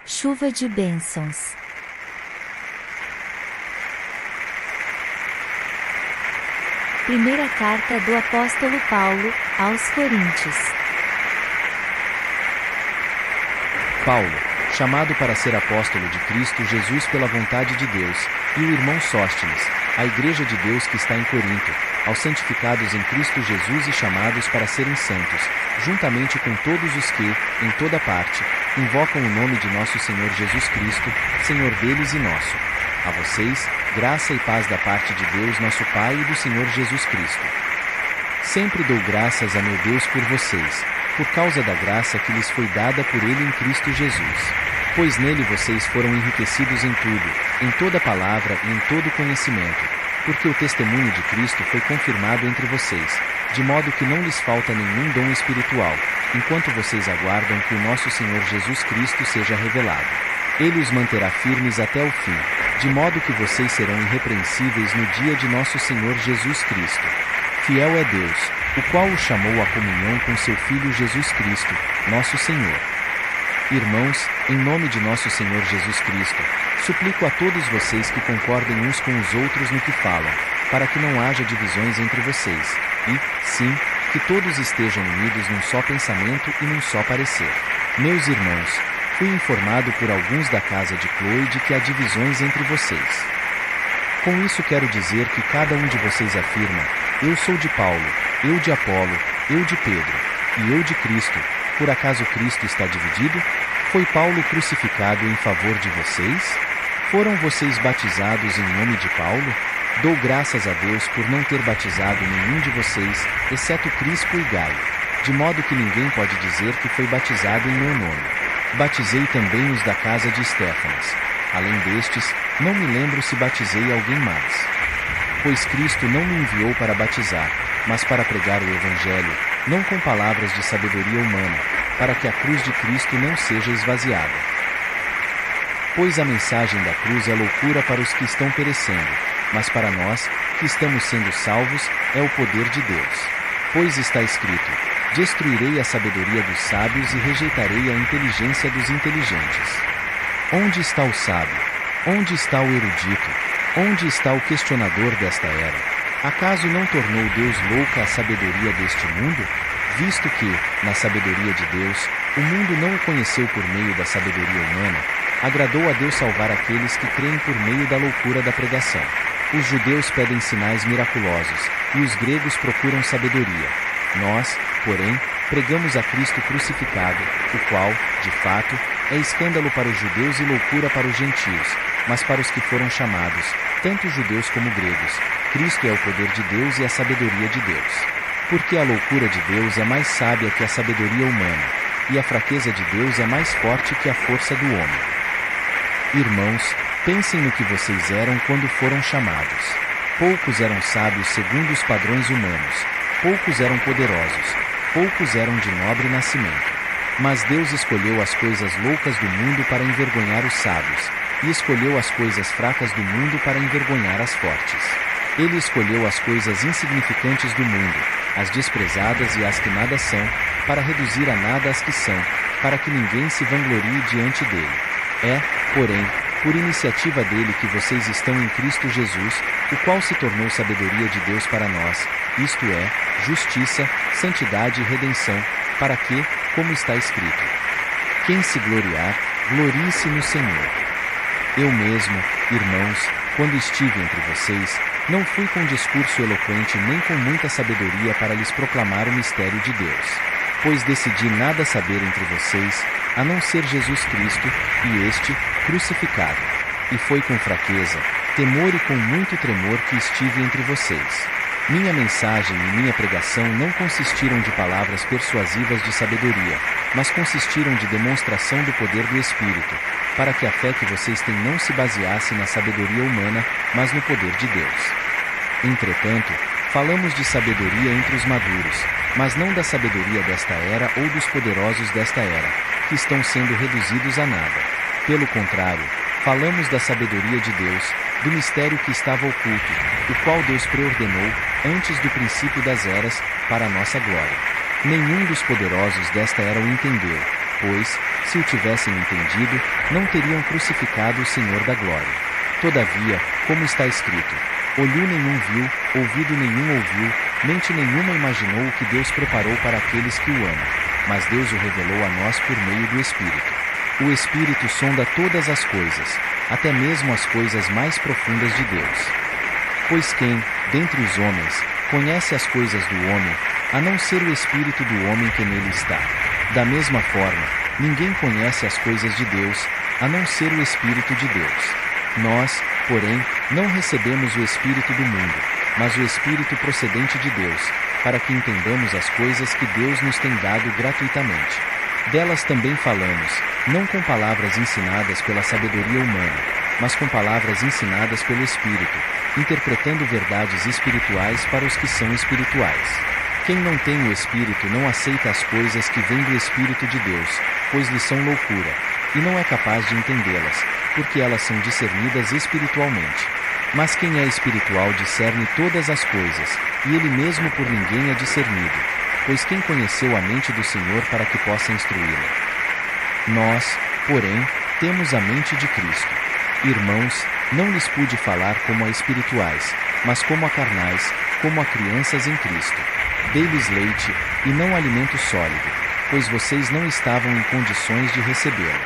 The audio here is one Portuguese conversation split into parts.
Chuva de bênçãos. Primeira carta do apóstolo Paulo, aos Coríntios. Paulo, chamado para ser apóstolo de Cristo Jesus pela vontade de Deus, e o irmão Sóstenes, a igreja de Deus que está em Corinto, aos santificados em Cristo Jesus e chamados para serem santos, juntamente com todos os que, em toda parte, invocam o nome de nosso Senhor Jesus Cristo, Senhor deles e nosso. A vocês, graça e paz da parte de Deus nosso Pai e do Senhor Jesus Cristo. Sempre dou graças a meu Deus por vocês, por causa da graça que lhes foi dada por Ele em Cristo Jesus. Pois nele vocês foram enriquecidos em tudo, em toda palavra e em todo conhecimento, porque o testemunho de Cristo foi confirmado entre vocês, de modo que não lhes falta nenhum dom espiritual, enquanto vocês aguardam que o nosso Senhor Jesus Cristo seja revelado. Ele os manterá firmes até o fim, de modo que vocês serão irrepreensíveis no dia de nosso Senhor Jesus Cristo. Fiel é Deus, o qual os chamou à comunhão com seu Filho Jesus Cristo, nosso Senhor. Irmãos, em nome de nosso Senhor Jesus Cristo, suplico a todos vocês que concordem uns com os outros no que falam, para que não haja divisões entre vocês, e, sim, que todos estejam unidos num só pensamento e num só parecer. Meus irmãos, fui informado por alguns da casa de Cloe de que há divisões entre vocês. Com isso quero dizer que cada um de vocês afirma: eu sou de Paulo, eu de Apolo, eu de Pedro, e eu de Cristo. Por acaso Cristo está dividido? Foi Paulo crucificado em favor de vocês? Foram vocês batizados em nome de Paulo? Dou graças a Deus por não ter batizado nenhum de vocês, exceto Crispo e Gaio, de modo que ninguém pode dizer que foi batizado em meu nome. Batizei também os da casa de Estéfanas. Além destes, não me lembro se batizei alguém mais. Pois Cristo não me enviou para batizar, mas para pregar o Evangelho, não com palavras de sabedoria humana, para que a cruz de Cristo não seja esvaziada. Pois a mensagem da cruz é loucura para os que estão perecendo, mas para nós, que estamos sendo salvos, é o poder de Deus. Pois está escrito: destruirei a sabedoria dos sábios e rejeitarei a inteligência dos inteligentes. Onde está o sábio? Onde está o erudito? Onde está o questionador desta era? Acaso não tornou Deus louca a sabedoria deste mundo? Visto que, na sabedoria de Deus, o mundo não o conheceu por meio da sabedoria humana, agradou a Deus salvar aqueles que creem por meio da loucura da pregação. Os judeus pedem sinais miraculosos, e os gregos procuram sabedoria. Nós, porém, pregamos a Cristo crucificado, o qual, de fato, é escândalo para os judeus e loucura para os gentios, mas para os que foram chamados, tanto judeus como gregos, Cristo é o poder de Deus e a sabedoria de Deus. Porque a loucura de Deus é mais sábia que a sabedoria humana, e a fraqueza de Deus é mais forte que a força do homem. Irmãos, pensem no que vocês eram quando foram chamados. Poucos eram sábios segundo os padrões humanos, poucos eram poderosos, poucos eram de nobre nascimento. Mas Deus escolheu as coisas loucas do mundo para envergonhar os sábios, e escolheu as coisas fracas do mundo para envergonhar as fortes. Ele escolheu as coisas insignificantes do mundo, as desprezadas e as que nada são, para reduzir a nada as que são, para que ninguém se vanglorie diante dele. É, porém, por iniciativa dele que vocês estão em Cristo Jesus, o qual se tornou sabedoria de Deus para nós, isto é, justiça, santidade e redenção, para que, como está escrito: quem se gloriar, glorie-se no Senhor. Eu mesmo, irmãos, quando estive entre vocês, não fui com discurso eloquente nem com muita sabedoria para lhes proclamar o mistério de Deus. Pois decidi nada saber entre vocês, a não ser Jesus Cristo, e este, crucificado. E foi com fraqueza, temor e com muito tremor que estive entre vocês. Minha mensagem e minha pregação não consistiram de palavras persuasivas de sabedoria, mas consistiram de demonstração do poder do Espírito, para que a fé que vocês têm não se baseasse na sabedoria humana, mas no poder de Deus. Entretanto, falamos de sabedoria entre os maduros, mas não da sabedoria desta era ou dos poderosos desta era, que estão sendo reduzidos a nada. Pelo contrário, falamos da sabedoria de Deus, do mistério que estava oculto, o qual Deus preordenou, antes do princípio das eras, para a nossa glória. Nenhum dos poderosos desta era o entendeu, pois, Se o tivessem entendido, não teriam crucificado o Senhor da glória. Todavia, como está escrito: olho nenhum viu, ouvido nenhum ouviu, mente nenhuma imaginou o que Deus preparou para aqueles que o amam. Mas Deus o revelou a nós por meio do Espírito. O Espírito sonda todas as coisas, até mesmo as coisas mais profundas de Deus. Pois quem, dentre os homens, conhece as coisas do homem, a não ser o Espírito do homem que nele está? Da mesma forma, ninguém conhece as coisas de Deus, a não ser o Espírito de Deus. Nós, porém, não recebemos o Espírito do mundo, mas o Espírito procedente de Deus, para que entendamos as coisas que Deus nos tem dado gratuitamente. Delas também falamos, não com palavras ensinadas pela sabedoria humana, mas com palavras ensinadas pelo Espírito, interpretando verdades espirituais para os que são espirituais. Quem não tem o Espírito não aceita as coisas que vêm do Espírito de Deus, pois lhes são loucura, e não é capaz de entendê-las, porque elas são discernidas espiritualmente. Mas quem é espiritual discerne todas as coisas, e ele mesmo por ninguém é discernido, pois quem conheceu a mente do Senhor para que possa instruí-la? Nós, porém, temos a mente de Cristo. Irmãos, não lhes pude falar como a espirituais, mas como a carnais, como a crianças em Cristo. Dei-lhes leite, e não alimento sólido, pois vocês não estavam em condições de recebê-lo.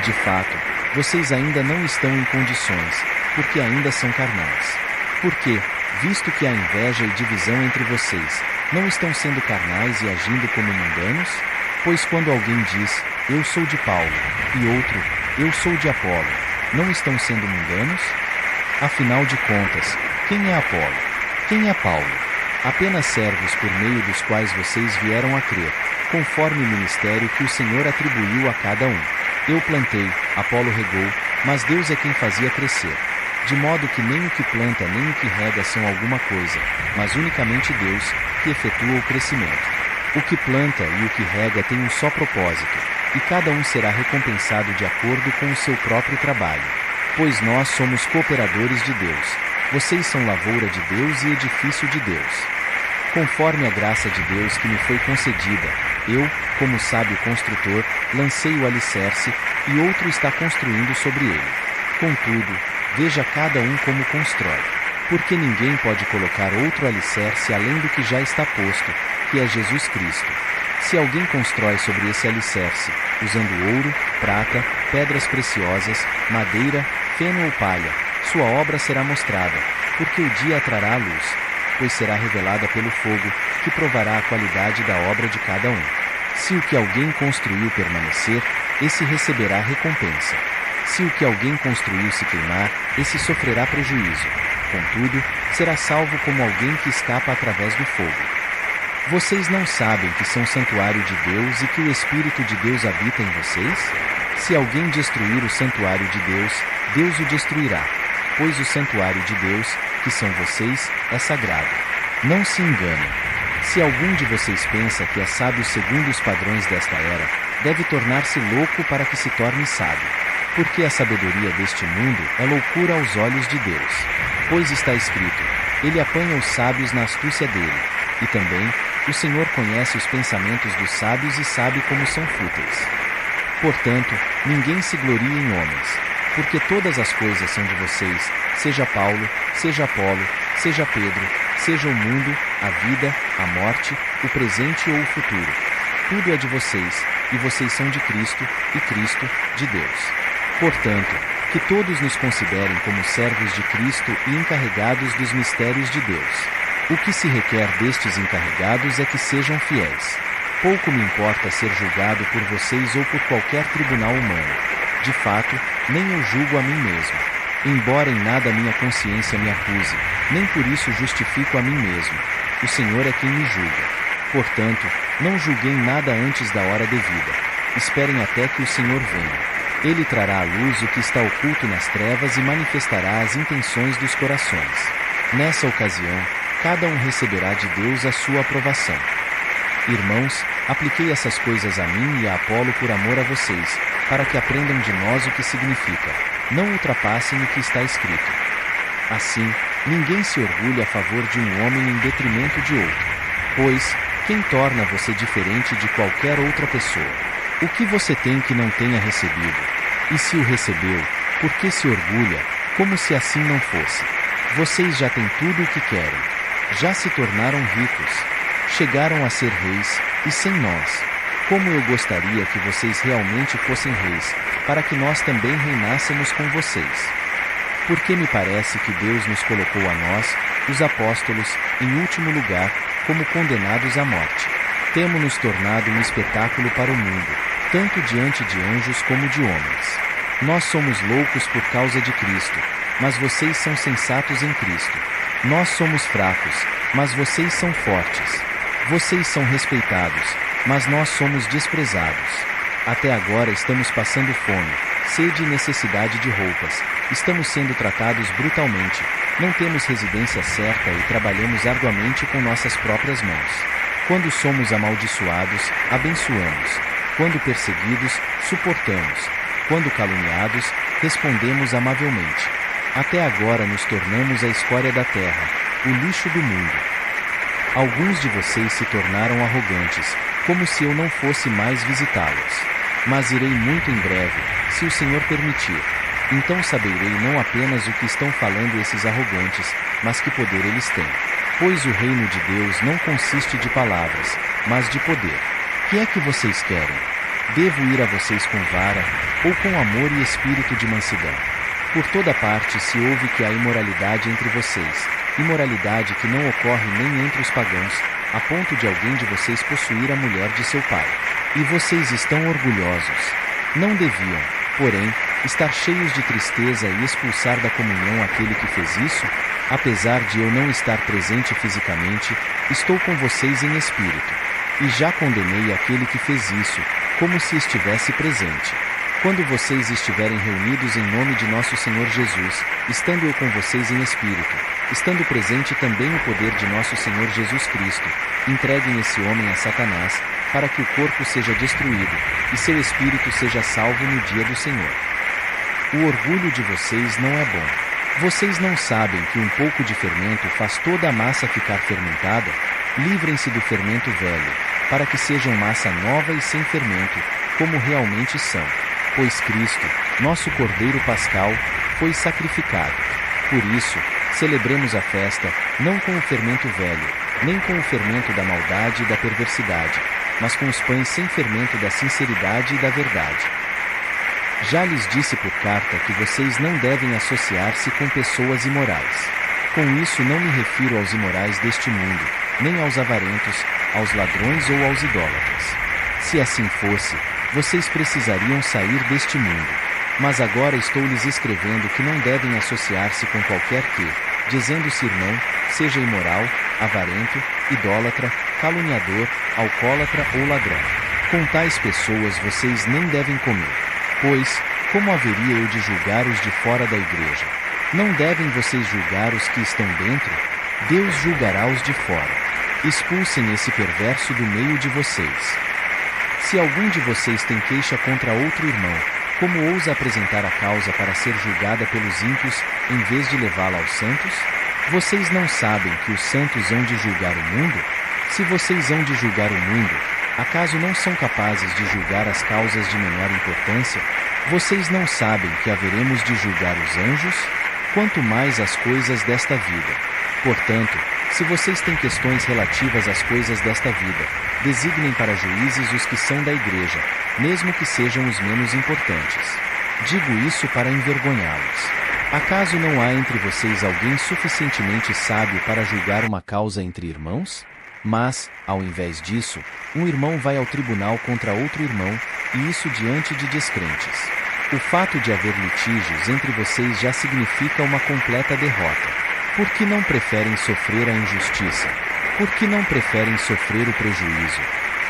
De fato, vocês ainda não estão em condições, porque ainda são carnais. Porque, visto que há inveja e divisão entre vocês, não estão sendo carnais e agindo como mundanos? Pois quando alguém diz, eu sou de Paulo, e outro, eu sou de Apolo, não estão sendo mundanos? Afinal de contas, quem é Apolo? Quem é Paulo? Apenas servos por meio dos quais vocês vieram a crer, conforme o ministério que o Senhor atribuiu a cada um. Eu plantei, Apolo regou, mas Deus é quem fazia crescer. De modo que nem o que planta nem o que rega são alguma coisa, mas unicamente Deus, que efetua o crescimento. O que planta e o que rega têm um só propósito, e cada um será recompensado de acordo com o seu próprio trabalho. Pois nós somos cooperadores de Deus. Vocês são lavoura de Deus e edifício de Deus. Conforme a graça de Deus que me foi concedida, eu, como sábio construtor, lancei o alicerce, e outro está construindo sobre ele. Contudo, veja cada um como constrói. Porque ninguém pode colocar outro alicerce além do que já está posto, que é Jesus Cristo. Se alguém constrói sobre esse alicerce, usando ouro, prata, pedras preciosas, madeira, feno ou palha, sua obra será mostrada, porque o dia a trará a luz, pois será revelada pelo fogo, que provará a qualidade da obra de cada um. Se o que alguém construiu permanecer, esse receberá recompensa. Se o que alguém construiu se queimar, esse sofrerá prejuízo. Contudo, será salvo como alguém que escapa através do fogo. Vocês não sabem que são santuário de Deus e que o Espírito de Deus habita em vocês? Se alguém destruir o santuário de Deus, Deus o destruirá, pois o santuário de Deus, que são vocês, é sagrado. Não se enganem. Se algum de vocês pensa que é sábio segundo os padrões desta era, deve tornar-se louco para que se torne sábio. Porque a sabedoria deste mundo é loucura aos olhos de Deus. Pois está escrito, ele apanha os sábios na astúcia dele. E também, o Senhor conhece os pensamentos dos sábios e sabe como são fúteis. Portanto, ninguém se glorie em homens, porque todas as coisas são de vocês, seja Paulo, seja Apolo, seja Pedro, seja o mundo, a vida, a morte, o presente ou o futuro. Tudo é de vocês, e vocês são de Cristo, e Cristo, de Deus. Portanto, que todos nos considerem como servos de Cristo e encarregados dos mistérios de Deus. O que se requer destes encarregados é que sejam fiéis. Pouco me importa ser julgado por vocês ou por qualquer tribunal humano. De fato, nem eu julgo a mim mesmo. Embora em nada minha consciência me acuse, nem por isso justifico a mim mesmo. O Senhor é quem me julga. Portanto, não julguem nada antes da hora devida. Esperem até que o Senhor venha. Ele trará à luz o que está oculto nas trevas e manifestará as intenções dos corações. Nessa ocasião, cada um receberá de Deus a sua aprovação. Irmãos, apliquei essas coisas a mim e a Apolo por amor a vocês, para que aprendam de nós o que significa. Não ultrapassem o que está escrito. Assim, ninguém se orgulhe a favor de um homem em detrimento de outro. Pois, quem torna você diferente de qualquer outra pessoa? O que você tem que não tenha recebido? E se o recebeu, por que se orgulha, como se assim não fosse? Vocês já têm tudo o que querem. Já se tornaram ricos. Chegaram a ser reis, e sem nós. Como eu gostaria que vocês realmente fossem reis, para que nós também reinássemos com vocês. Porque me parece que Deus nos colocou a nós, os apóstolos, em último lugar, como condenados à morte. Temos nos tornado um espetáculo para o mundo, tanto diante de anjos como de homens. Nós somos loucos por causa de Cristo, mas vocês são sensatos em Cristo. Nós somos fracos, mas vocês são fortes. Vocês são respeitados, mas nós somos desprezados. Até agora estamos passando fome, sede e necessidade de roupas. Estamos sendo tratados brutalmente. Não temos residência certa e trabalhamos arduamente com nossas próprias mãos. Quando somos amaldiçoados, abençoamos. Quando perseguidos, suportamos. Quando caluniados, respondemos amavelmente. Até agora nos tornamos a escória da terra, o lixo do mundo. Alguns de vocês se tornaram arrogantes, como se eu não fosse mais visitá-los. Mas irei muito em breve, se o Senhor permitir. Então saberei não apenas o que estão falando esses arrogantes, mas que poder eles têm. Pois o reino de Deus não consiste de palavras, mas de poder. Que é que vocês querem? Devo ir a vocês com vara, ou com amor e espírito de mansidão? Por toda parte se ouve que há imoralidade entre vocês, imoralidade que não ocorre nem entre os pagãos, a ponto de alguém de vocês possuir a mulher de seu pai. E vocês estão orgulhosos. Não deviam, porém, estar cheios de tristeza e expulsar da comunhão aquele que fez isso? Apesar de eu não estar presente fisicamente, estou com vocês em espírito. E já condenei aquele que fez isso, como se estivesse presente. Quando vocês estiverem reunidos em nome de nosso Senhor Jesus, estando eu com vocês em espírito, estando presente também o poder de nosso Senhor Jesus Cristo, entreguem esse homem a Satanás, para que o corpo seja destruído, e seu espírito seja salvo no dia do Senhor. O orgulho de vocês não é bom. Vocês não sabem que um pouco de fermento faz toda a massa ficar fermentada? Livrem-se do fermento velho, para que sejam massa nova e sem fermento, como realmente são. Pois Cristo, nosso Cordeiro Pascal, foi sacrificado. Por isso, celebremos a festa, não com o fermento velho, nem com o fermento da maldade e da perversidade, mas com os pães sem fermento da sinceridade e da verdade. Já lhes disse por carta que vocês não devem associar-se com pessoas imorais. Com isso não me refiro aos imorais deste mundo, nem aos avarentos, aos ladrões ou aos idólatras. Se assim fosse, vocês precisariam sair deste mundo. Mas agora estou lhes escrevendo que não devem associar-se com qualquer que, dizendo-se irmão, seja imoral, avarento, idólatra, caluniador, alcoólatra ou ladrão. Com tais pessoas vocês nem devem comer. Pois, como haveria eu de julgar os de fora da igreja? Não devem vocês julgar os que estão dentro? Deus julgará os de fora. Expulsem esse perverso do meio de vocês. Se algum de vocês tem queixa contra outro irmão, como ousa apresentar a causa para ser julgada pelos ímpios, em vez de levá-la aos santos? Vocês não sabem que os santos hão de julgar o mundo? Se vocês hão de julgar o mundo, acaso não são capazes de julgar as causas de menor importância? Vocês não sabem que haveremos de julgar os anjos? Quanto mais as coisas desta vida. Portanto, se vocês têm questões relativas às coisas desta vida, designem para juízes os que são da igreja, mesmo que sejam os menos importantes. Digo isso para envergonhá-los. Acaso não há entre vocês alguém suficientemente sábio para julgar uma causa entre irmãos? Mas, ao invés disso, um irmão vai ao tribunal contra outro irmão, e isso diante de descrentes. O fato de haver litígios entre vocês já significa uma completa derrota. Por que não preferem sofrer a injustiça? Por que não preferem sofrer o prejuízo?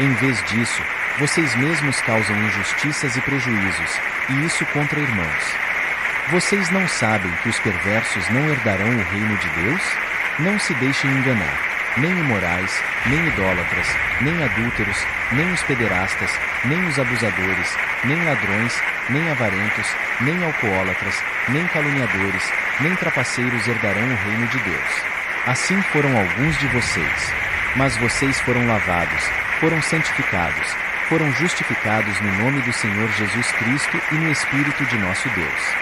Em vez disso, vocês mesmos causam injustiças e prejuízos, e isso contra irmãos. Vocês não sabem que os perversos não herdarão o reino de Deus? Não se deixem enganar. Nem imorais, nem idólatras, nem adúlteros, nem os pederastas, nem os abusadores, nem ladrões, nem avarentos, nem alcoólatras, nem caluniadores, nem trapaceiros herdarão o reino de Deus. Assim foram alguns de vocês. Mas vocês foram lavados, foram santificados, foram justificados no nome do Senhor Jesus Cristo e no Espírito de nosso Deus.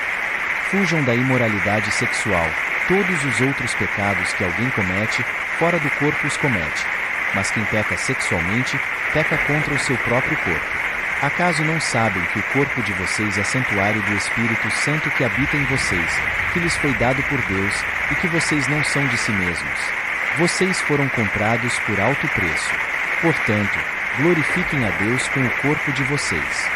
Fujam da imoralidade sexual. Todos os outros pecados que alguém comete, fora do corpo os comete. Mas quem peca sexualmente, peca contra o seu próprio corpo. Acaso não sabem que o corpo de vocês é santuário do Espírito Santo que habita em vocês, que lhes foi dado por Deus, e que vocês não são de si mesmos? Vocês foram comprados por alto preço. Portanto, glorifiquem a Deus com o corpo de vocês.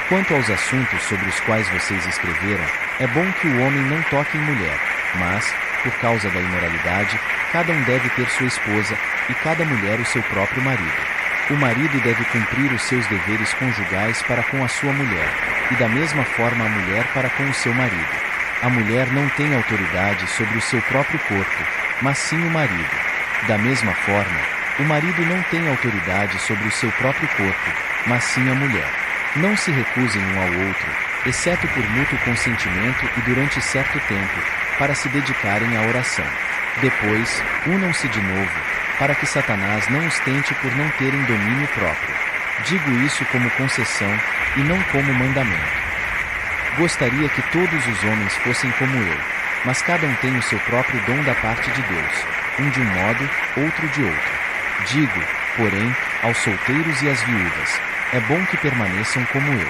Quanto aos assuntos sobre os quais vocês escreveram, é bom que o homem não toque em mulher, mas, por causa da imoralidade, cada um deve ter sua esposa, e cada mulher o seu próprio marido. O marido deve cumprir os seus deveres conjugais para com a sua mulher, e da mesma forma a mulher para com o seu marido. A mulher não tem autoridade sobre o seu próprio corpo, mas sim o marido. Da mesma forma, o marido não tem autoridade sobre o seu próprio corpo, mas sim a mulher. Não se recusem um ao outro, exceto por mútuo consentimento e durante certo tempo, para se dedicarem à oração. Depois, unam-se de novo, para que Satanás não os tente por não terem domínio próprio. Digo isso como concessão, e não como mandamento. Gostaria que todos os homens fossem como eu, mas cada um tem o seu próprio dom da parte de Deus, um de um modo, outro de outro. Digo, porém, aos solteiros e às viúvas, é bom que permaneçam como eu.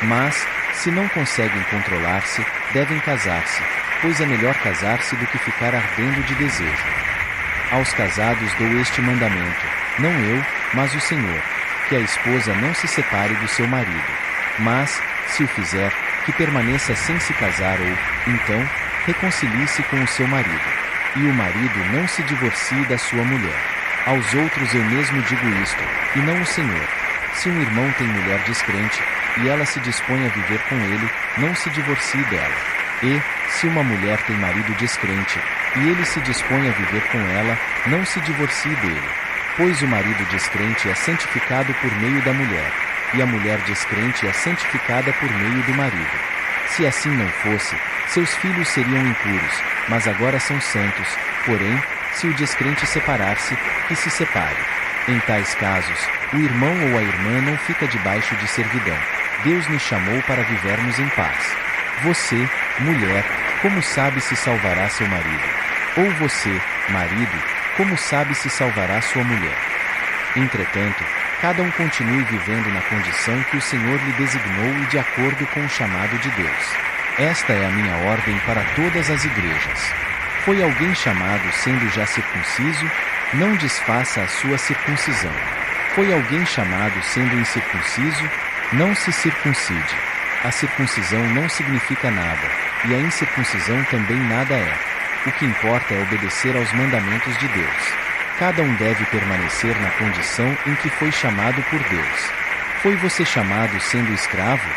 Mas, se não conseguem controlar-se, devem casar-se, pois é melhor casar-se do que ficar ardendo de desejo. Aos casados dou este mandamento, não eu, mas o Senhor, que a esposa não se separe do seu marido. Mas, se o fizer, que permaneça sem se casar ou, então, reconcilie-se com o seu marido. E o marido não se divorcie da sua mulher. Aos outros eu mesmo digo isto, e não o Senhor. Se um irmão tem mulher descrente, e ela se dispõe a viver com ele, não se divorcie dela. E, se uma mulher tem marido descrente, e ele se dispõe a viver com ela, não se divorcie dele. Pois o marido descrente é santificado por meio da mulher, e a mulher descrente é santificada por meio do marido. Se assim não fosse, seus filhos seriam impuros, mas agora são santos. Porém, se o descrente separar-se, que se separe. Em tais casos, o irmão ou a irmã não fica debaixo de servidão. Deus nos chamou para vivermos em paz. Você, mulher, como sabe se salvará seu marido? Ou você, marido, como sabe se salvará sua mulher? Entretanto, cada um continue vivendo na condição que o Senhor lhe designou e de acordo com o chamado de Deus. Esta é a minha ordem para todas as igrejas. Foi alguém chamado sendo já circunciso? Não desfaça a sua circuncisão. Foi alguém chamado sendo incircunciso? Não se circuncide. A circuncisão não significa nada, e a incircuncisão também nada é. O que importa é obedecer aos mandamentos de Deus. Cada um deve permanecer na condição em que foi chamado por Deus. Foi você chamado sendo escravo?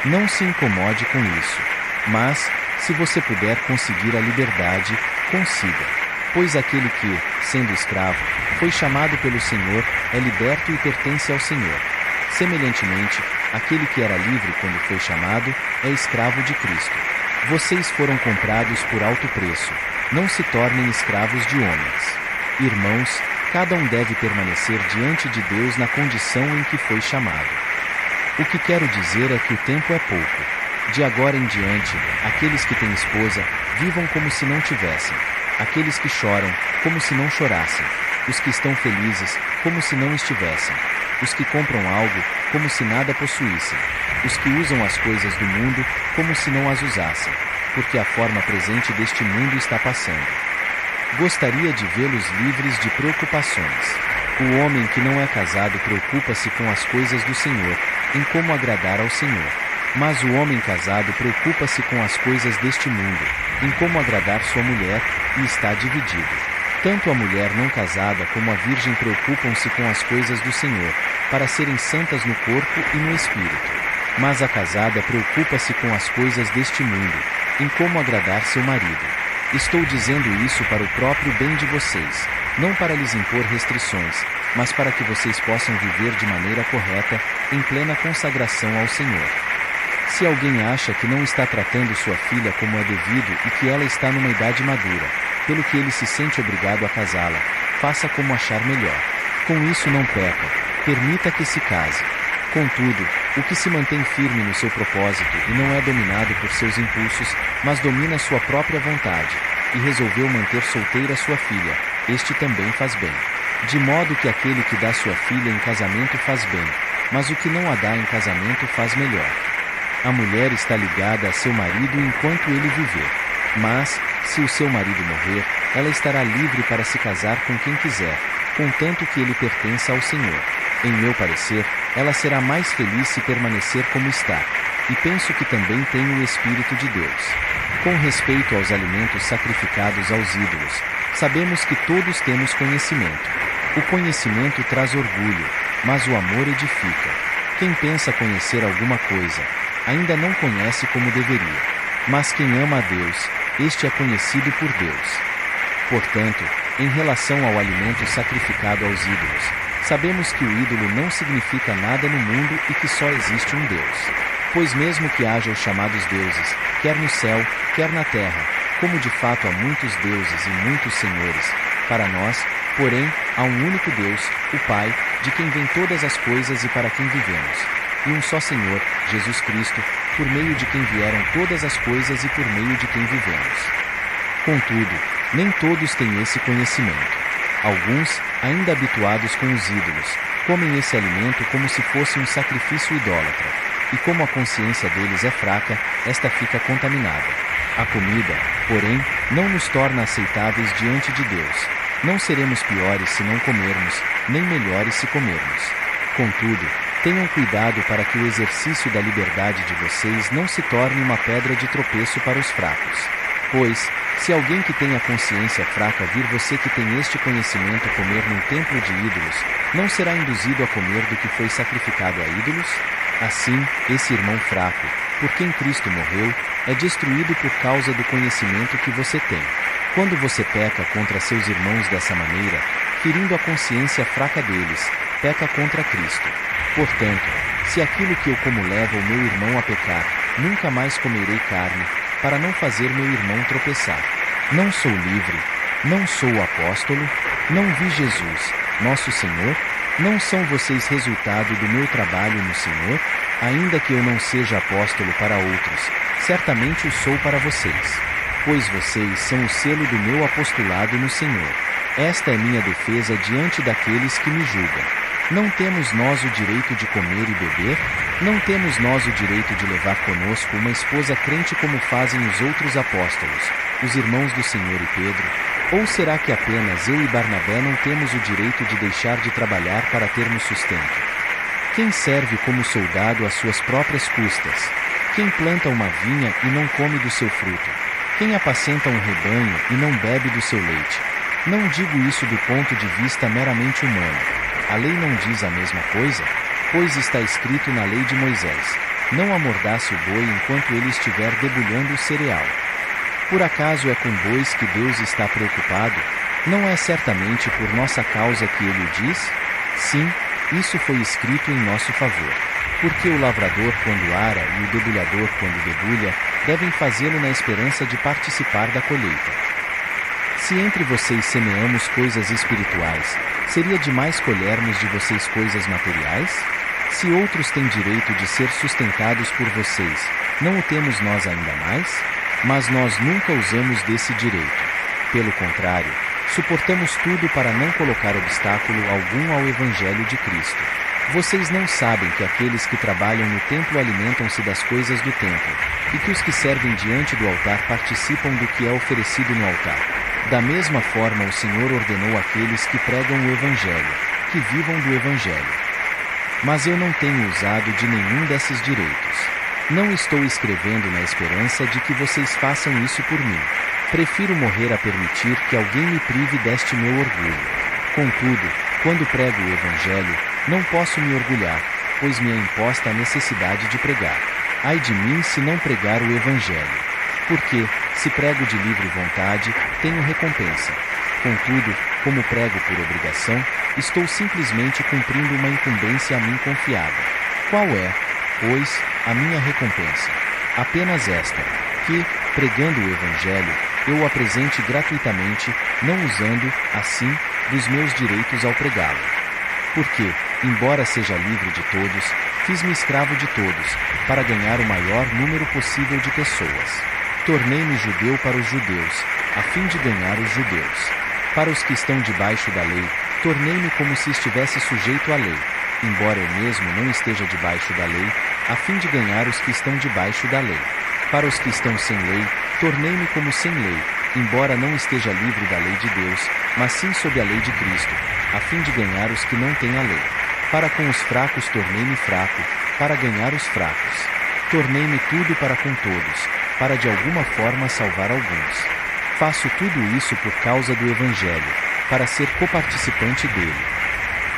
Não se incomode com isso. Mas, se você puder conseguir a liberdade, consiga. Pois aquele que, sendo escravo, foi chamado pelo Senhor, é liberto e pertence ao Senhor. Semelhantemente, aquele que era livre quando foi chamado, é escravo de Cristo. Vocês foram comprados por alto preço. Não se tornem escravos de homens. Irmãos, cada um deve permanecer diante de Deus na condição em que foi chamado. O que quero dizer é que o tempo é pouco. De agora em diante, aqueles que têm esposa, vivam como se não tivessem. Aqueles que choram, como se não chorassem. Os que estão felizes, como se não estivessem. Os que compram algo, como se nada possuíssem. Os que usam as coisas do mundo, como se não as usassem. Porque a forma presente deste mundo está passando. Gostaria de vê-los livres de preocupações. O homem que não é casado preocupa-se com as coisas do Senhor, em como agradar ao Senhor. Mas o homem casado preocupa-se com as coisas deste mundo, em como agradar sua mulher, e está dividido. Tanto a mulher não casada como a virgem preocupam-se com as coisas do Senhor, para serem santas no corpo e no espírito. Mas a casada preocupa-se com as coisas deste mundo, em como agradar seu marido. Estou dizendo isso para o próprio bem de vocês, não para lhes impor restrições, mas para que vocês possam viver de maneira correta, em plena consagração ao Senhor. Se alguém acha que não está tratando sua filha como é devido e que ela está numa idade madura, pelo que ele se sente obrigado a casá-la, faça como achar melhor. Com isso não peca, permita que se case. Contudo, o que se mantém firme no seu propósito e não é dominado por seus impulsos, mas domina sua própria vontade, e resolveu manter solteira sua filha, este também faz bem. De modo que aquele que dá sua filha em casamento faz bem, mas o que não a dá em casamento faz melhor. A mulher está ligada a seu marido enquanto ele viver. Mas, se o seu marido morrer, ela estará livre para se casar com quem quiser, contanto que ele pertença ao Senhor. Em meu parecer, ela será mais feliz se permanecer como está. E penso que também tem o Espírito de Deus. Com respeito aos alimentos sacrificados aos ídolos, sabemos que todos temos conhecimento. O conhecimento traz orgulho, mas o amor edifica. Quem pensa conhecer alguma coisa, ainda não conhece como deveria. Mas quem ama a Deus, este é conhecido por Deus. Portanto, em relação ao alimento sacrificado aos ídolos, sabemos que o ídolo não significa nada no mundo e que só existe um Deus. Pois mesmo que haja os chamados deuses, quer no céu, quer na terra, como de fato há muitos deuses e muitos senhores, para nós, porém, há um único Deus, o Pai, de quem vêm todas as coisas e para quem vivemos. E um só Senhor, Jesus Cristo, por meio de quem vieram todas as coisas e por meio de quem vivemos. Contudo, nem todos têm esse conhecimento. Alguns, ainda habituados com os ídolos, comem esse alimento como se fosse um sacrifício idólatra. E como a consciência deles é fraca, esta fica contaminada. A comida, porém, não nos torna aceitáveis diante de Deus. Não seremos piores se não comermos, nem melhores se comermos. Contudo, tenham cuidado para que o exercício da liberdade de vocês não se torne uma pedra de tropeço para os fracos. Pois, se alguém que tem a consciência fraca vir você que tem este conhecimento comer num templo de ídolos, não será induzido a comer do que foi sacrificado a ídolos? Assim, esse irmão fraco, por quem Cristo morreu, é destruído por causa do conhecimento que você tem. Quando você peca contra seus irmãos dessa maneira, ferindo a consciência fraca deles, peca contra Cristo. Portanto, se aquilo que eu como leva o meu irmão a pecar, nunca mais comerei carne, para não fazer meu irmão tropeçar. Não sou livre, não sou apóstolo, não vi Jesus, nosso Senhor? Não são vocês resultado do meu trabalho no Senhor? Ainda que eu não seja apóstolo para outros, certamente o sou para vocês. Pois vocês são o selo do meu apostolado no Senhor. Esta é minha defesa diante daqueles que me julgam. Não temos nós o direito de comer e beber? Não temos nós o direito de levar conosco uma esposa crente como fazem os outros apóstolos, os irmãos do Senhor e Pedro? Ou será que apenas eu e Barnabé não temos o direito de deixar de trabalhar para termos sustento? Quem serve como soldado às suas próprias custas? Quem planta uma vinha e não come do seu fruto? Quem apacenta um rebanho e não bebe do seu leite? Não digo isso do ponto de vista meramente humano. A lei não diz a mesma coisa? Pois está escrito na lei de Moisés: não amordace o boi enquanto ele estiver debulhando o cereal. Por acaso é com bois que Deus está preocupado? Não é certamente por nossa causa que ele o diz? Sim, isso foi escrito em nosso favor. Porque o lavrador quando ara e o debulhador quando debulha, devem fazê-lo na esperança de participar da colheita. Se entre vocês semeamos coisas espirituais, seria demais colhermos de vocês coisas materiais? Se outros têm direito de ser sustentados por vocês, não o temos nós ainda mais? Mas nós nunca usamos desse direito. Pelo contrário, suportamos tudo para não colocar obstáculo algum ao Evangelho de Cristo. Vocês não sabem que aqueles que trabalham no templo alimentam-se das coisas do templo, e que os que servem diante do altar participam do que é oferecido no altar. Da mesma forma o Senhor ordenou àqueles que pregam o Evangelho, que vivam do Evangelho. Mas eu não tenho usado de nenhum desses direitos. Não estou escrevendo na esperança de que vocês façam isso por mim. Prefiro morrer a permitir que alguém me prive deste meu orgulho. Contudo, quando prego o Evangelho, não posso me orgulhar, pois me é imposta a necessidade de pregar. Ai de mim se não pregar o Evangelho. Porque, se prego de livre vontade, tenho recompensa. Contudo, como prego por obrigação, estou simplesmente cumprindo uma incumbência a mim confiada. Qual é, pois, a minha recompensa? Apenas esta, que, pregando o Evangelho, eu o apresente gratuitamente, não usando, assim, dos meus direitos ao pregá-lo. Porque, embora seja livre de todos, Fiz-me escravo de todos, para ganhar o maior número possível de pessoas. Tornei-me judeu para os judeus, a fim de ganhar os judeus. Para os que estão debaixo da lei, tornei-me como se estivesse sujeito à lei, embora eu mesmo não esteja debaixo da lei, a fim de ganhar os que estão debaixo da lei. Para os que estão sem lei, tornei-me como sem lei, embora não esteja livre da lei de Deus, mas sim sob a lei de Cristo, a fim de ganhar os que não têm a lei. Para com os fracos tornei-me fraco, para ganhar os fracos. Tornei-me tudo para com todos, para de alguma forma salvar alguns. Faço tudo isso por causa do Evangelho, para ser coparticipante dele.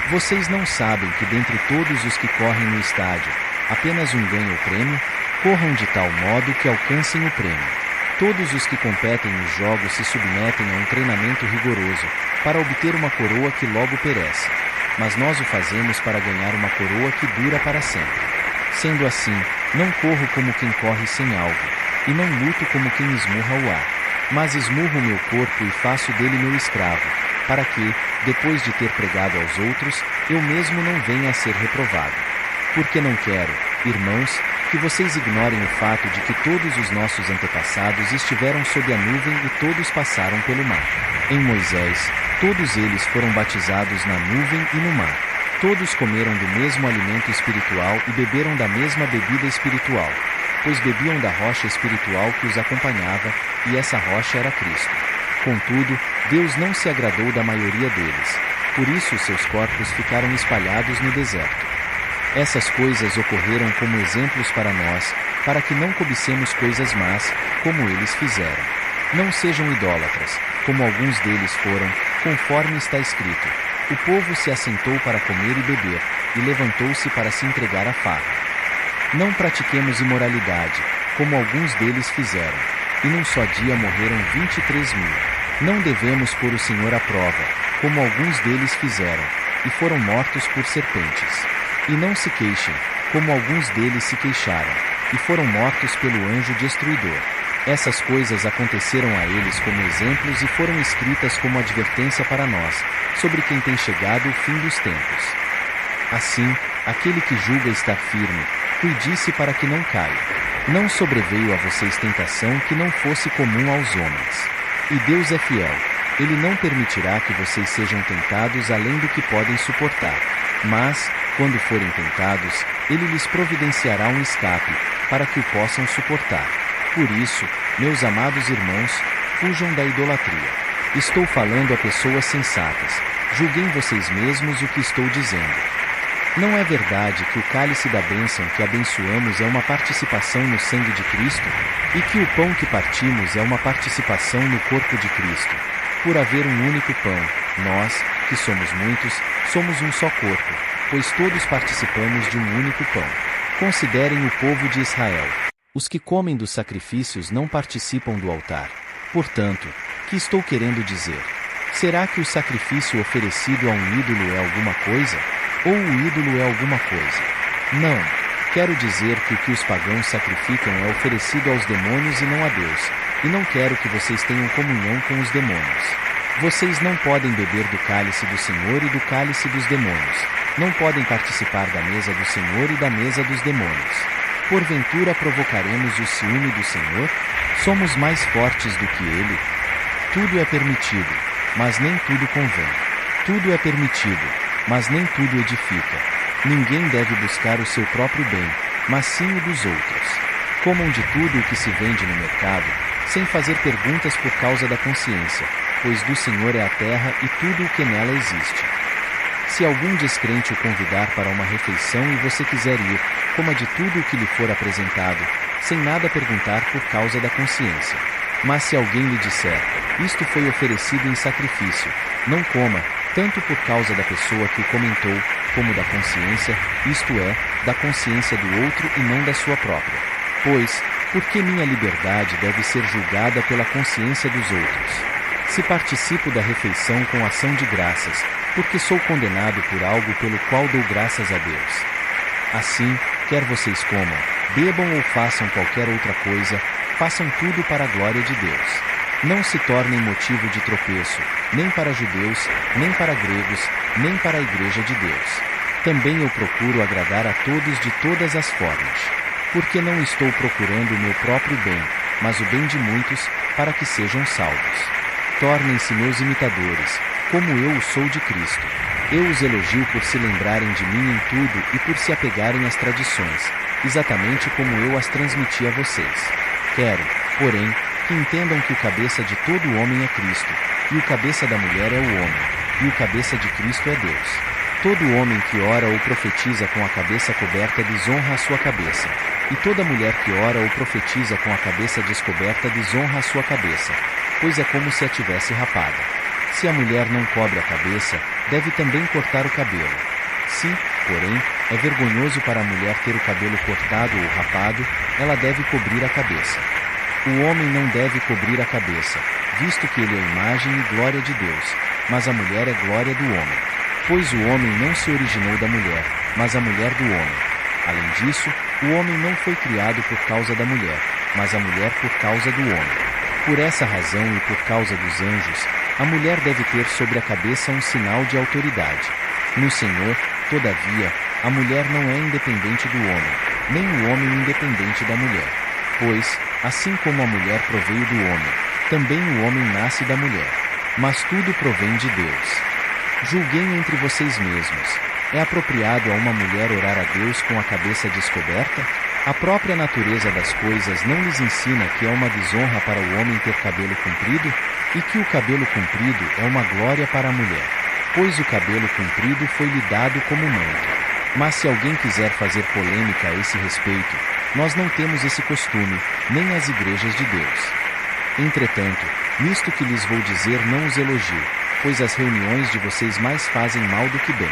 Vocês não sabem que dentre todos os que correm no estádio, apenas um ganha o prêmio? Corram de tal modo que alcancem o prêmio. Todos os que competem nos jogos se submetem a um treinamento rigoroso, para obter uma coroa que logo perece. Mas nós o fazemos para ganhar uma coroa que dura para sempre. Sendo assim, não corro como quem corre sem alvo, e não luto como quem esmurra o ar. Mas esmurro o meu corpo e faço dele meu escravo, para que, depois de ter pregado aos outros, eu mesmo não venha a ser reprovado. Porque não quero, irmãos, que vocês ignorem o fato de que todos os nossos antepassados estiveram sob a nuvem e todos passaram pelo mar. Em Moisés, todos eles foram batizados na nuvem e no mar. Todos comeram do mesmo alimento espiritual e beberam da mesma bebida espiritual, pois bebiam da rocha espiritual que os acompanhava, e essa rocha era Cristo. Contudo, Deus não se agradou da maioria deles, por isso seus corpos ficaram espalhados no deserto. Essas coisas ocorreram como exemplos para nós, para que não cobicemos coisas más, como eles fizeram. Não sejam idólatras, como alguns deles foram, conforme está escrito. O povo se assentou para comer e beber, e levantou-se para se entregar à farra. Não pratiquemos imoralidade, como alguns deles fizeram, e num só dia morreram 23 mil. Não devemos pôr o Senhor à prova, como alguns deles fizeram, e foram mortos por serpentes. E não se queixem, como alguns deles se queixaram, e foram mortos pelo anjo destruidor. Essas coisas aconteceram a eles como exemplos e foram escritas como advertência para nós, sobre quem tem chegado o fim dos tempos. Assim, aquele que julga estar firme, cuide-se para que não caia. Não sobreveio a vocês tentação que não fosse comum aos homens. E Deus é fiel, Ele não permitirá que vocês sejam tentados além do que podem suportar. Mas, quando forem tentados, Ele lhes providenciará um escape, para que o possam suportar. Por isso, meus amados irmãos, fujam da idolatria. Estou falando a pessoas sensatas. Julguem vocês mesmos o que estou dizendo. Não é verdade que o cálice da bênção que abençoamos é uma participação no sangue de Cristo, e que o pão que partimos é uma participação no corpo de Cristo? Por haver um único pão, nós, que somos muitos, somos um só corpo, pois todos participamos de um único pão. Considerem o povo de Israel. Os que comem dos sacrifícios não participam do altar. Portanto, que estou querendo dizer? Será que o sacrifício oferecido a um ídolo é alguma coisa? Ou o ídolo é alguma coisa? Não. Quero dizer que o que os pagãos sacrificam é oferecido aos demônios e não a Deus, e não quero que vocês tenham comunhão com os demônios. Vocês não podem beber do cálice do Senhor e do cálice dos demônios. Não podem participar da mesa do Senhor e da mesa dos demônios. Porventura provocaremos o ciúme do Senhor? Somos mais fortes do que Ele? Tudo é permitido, mas nem tudo convém. Tudo é permitido, mas nem tudo edifica. Ninguém deve buscar o seu próprio bem, mas sim o dos outros. Comam de tudo o que se vende no mercado, sem fazer perguntas por causa da consciência, pois do Senhor é a terra e tudo o que nela existe. Se algum descrente o convidar para uma refeição e você quiser ir, coma de tudo o que lhe for apresentado, sem nada perguntar por causa da consciência. Mas se alguém lhe disser, isto foi oferecido em sacrifício, não coma, tanto por causa da pessoa que o comentou, como da consciência, isto é, da consciência do outro e não da sua própria. Pois, por que minha liberdade deve ser julgada pela consciência dos outros? Se participo da refeição com ação de graças, porque sou condenado por algo pelo qual dou graças a Deus. Assim, quer vocês comam, bebam ou façam qualquer outra coisa, façam tudo para a glória de Deus. Não se tornem motivo de tropeço, nem para judeus, nem para gregos, nem para a igreja de Deus. Também eu procuro agradar a todos de todas as formas. Porque não estou procurando o meu próprio bem, mas o bem de muitos, para que sejam salvos. Tornem-se meus imitadores, como eu o sou de Cristo. Eu os elogio por se lembrarem de mim em tudo e por se apegarem às tradições, exatamente como eu as transmiti a vocês. Quero, porém, que entendam que o cabeça de todo homem é Cristo, e o cabeça da mulher é o homem, e o cabeça de Cristo é Deus. Todo homem que ora ou profetiza com a cabeça coberta desonra a sua cabeça, e toda mulher que ora ou profetiza com a cabeça descoberta desonra a sua cabeça, pois é como se a tivesse rapada. Se a mulher não cobre a cabeça, deve também cortar o cabelo. Se, porém, é vergonhoso para a mulher ter o cabelo cortado ou rapado, ela deve cobrir a cabeça. O homem não deve cobrir a cabeça, visto que ele é imagem e glória de Deus, mas a mulher é glória do homem. Pois o homem não se originou da mulher, mas a mulher do homem. Além disso, o homem não foi criado por causa da mulher, mas a mulher por causa do homem. Por essa razão e por causa dos anjos, a mulher deve ter sobre a cabeça um sinal de autoridade. No Senhor, todavia, a mulher não é independente do homem, nem o homem independente da mulher. Pois, assim como a mulher proveio do homem, também o homem nasce da mulher. Mas tudo provém de Deus. Julguem entre vocês mesmos. É apropriado a uma mulher orar a Deus com a cabeça descoberta? A própria natureza das coisas não lhes ensina que é uma desonra para o homem ter cabelo comprido, e que o cabelo comprido é uma glória para a mulher, pois o cabelo comprido foi lhe dado como manto. Mas se alguém quiser fazer polêmica a esse respeito, nós não temos esse costume, nem as igrejas de Deus. Entretanto, nisto que lhes vou dizer não os elogio, pois as reuniões de vocês mais fazem mal do que bem.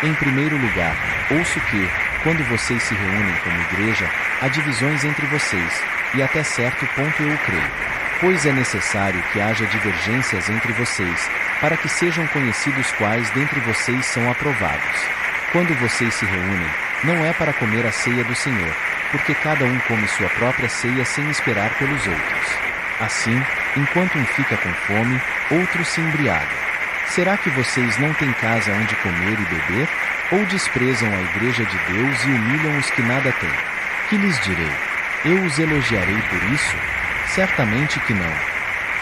Em primeiro lugar, ouço que, quando vocês se reúnem como igreja, há divisões entre vocês, e até certo ponto eu o creio. Pois é necessário que haja divergências entre vocês, para que sejam conhecidos quais dentre vocês são aprovados. Quando vocês se reúnem, não é para comer a ceia do Senhor, porque cada um come sua própria ceia sem esperar pelos outros. Assim, enquanto um fica com fome, outro se embriaga. Será que vocês não têm casa onde comer e beber? Ou desprezam a igreja de Deus e humilham os que nada têm? Que lhes direi? Eu os elogiarei por isso? Certamente que não.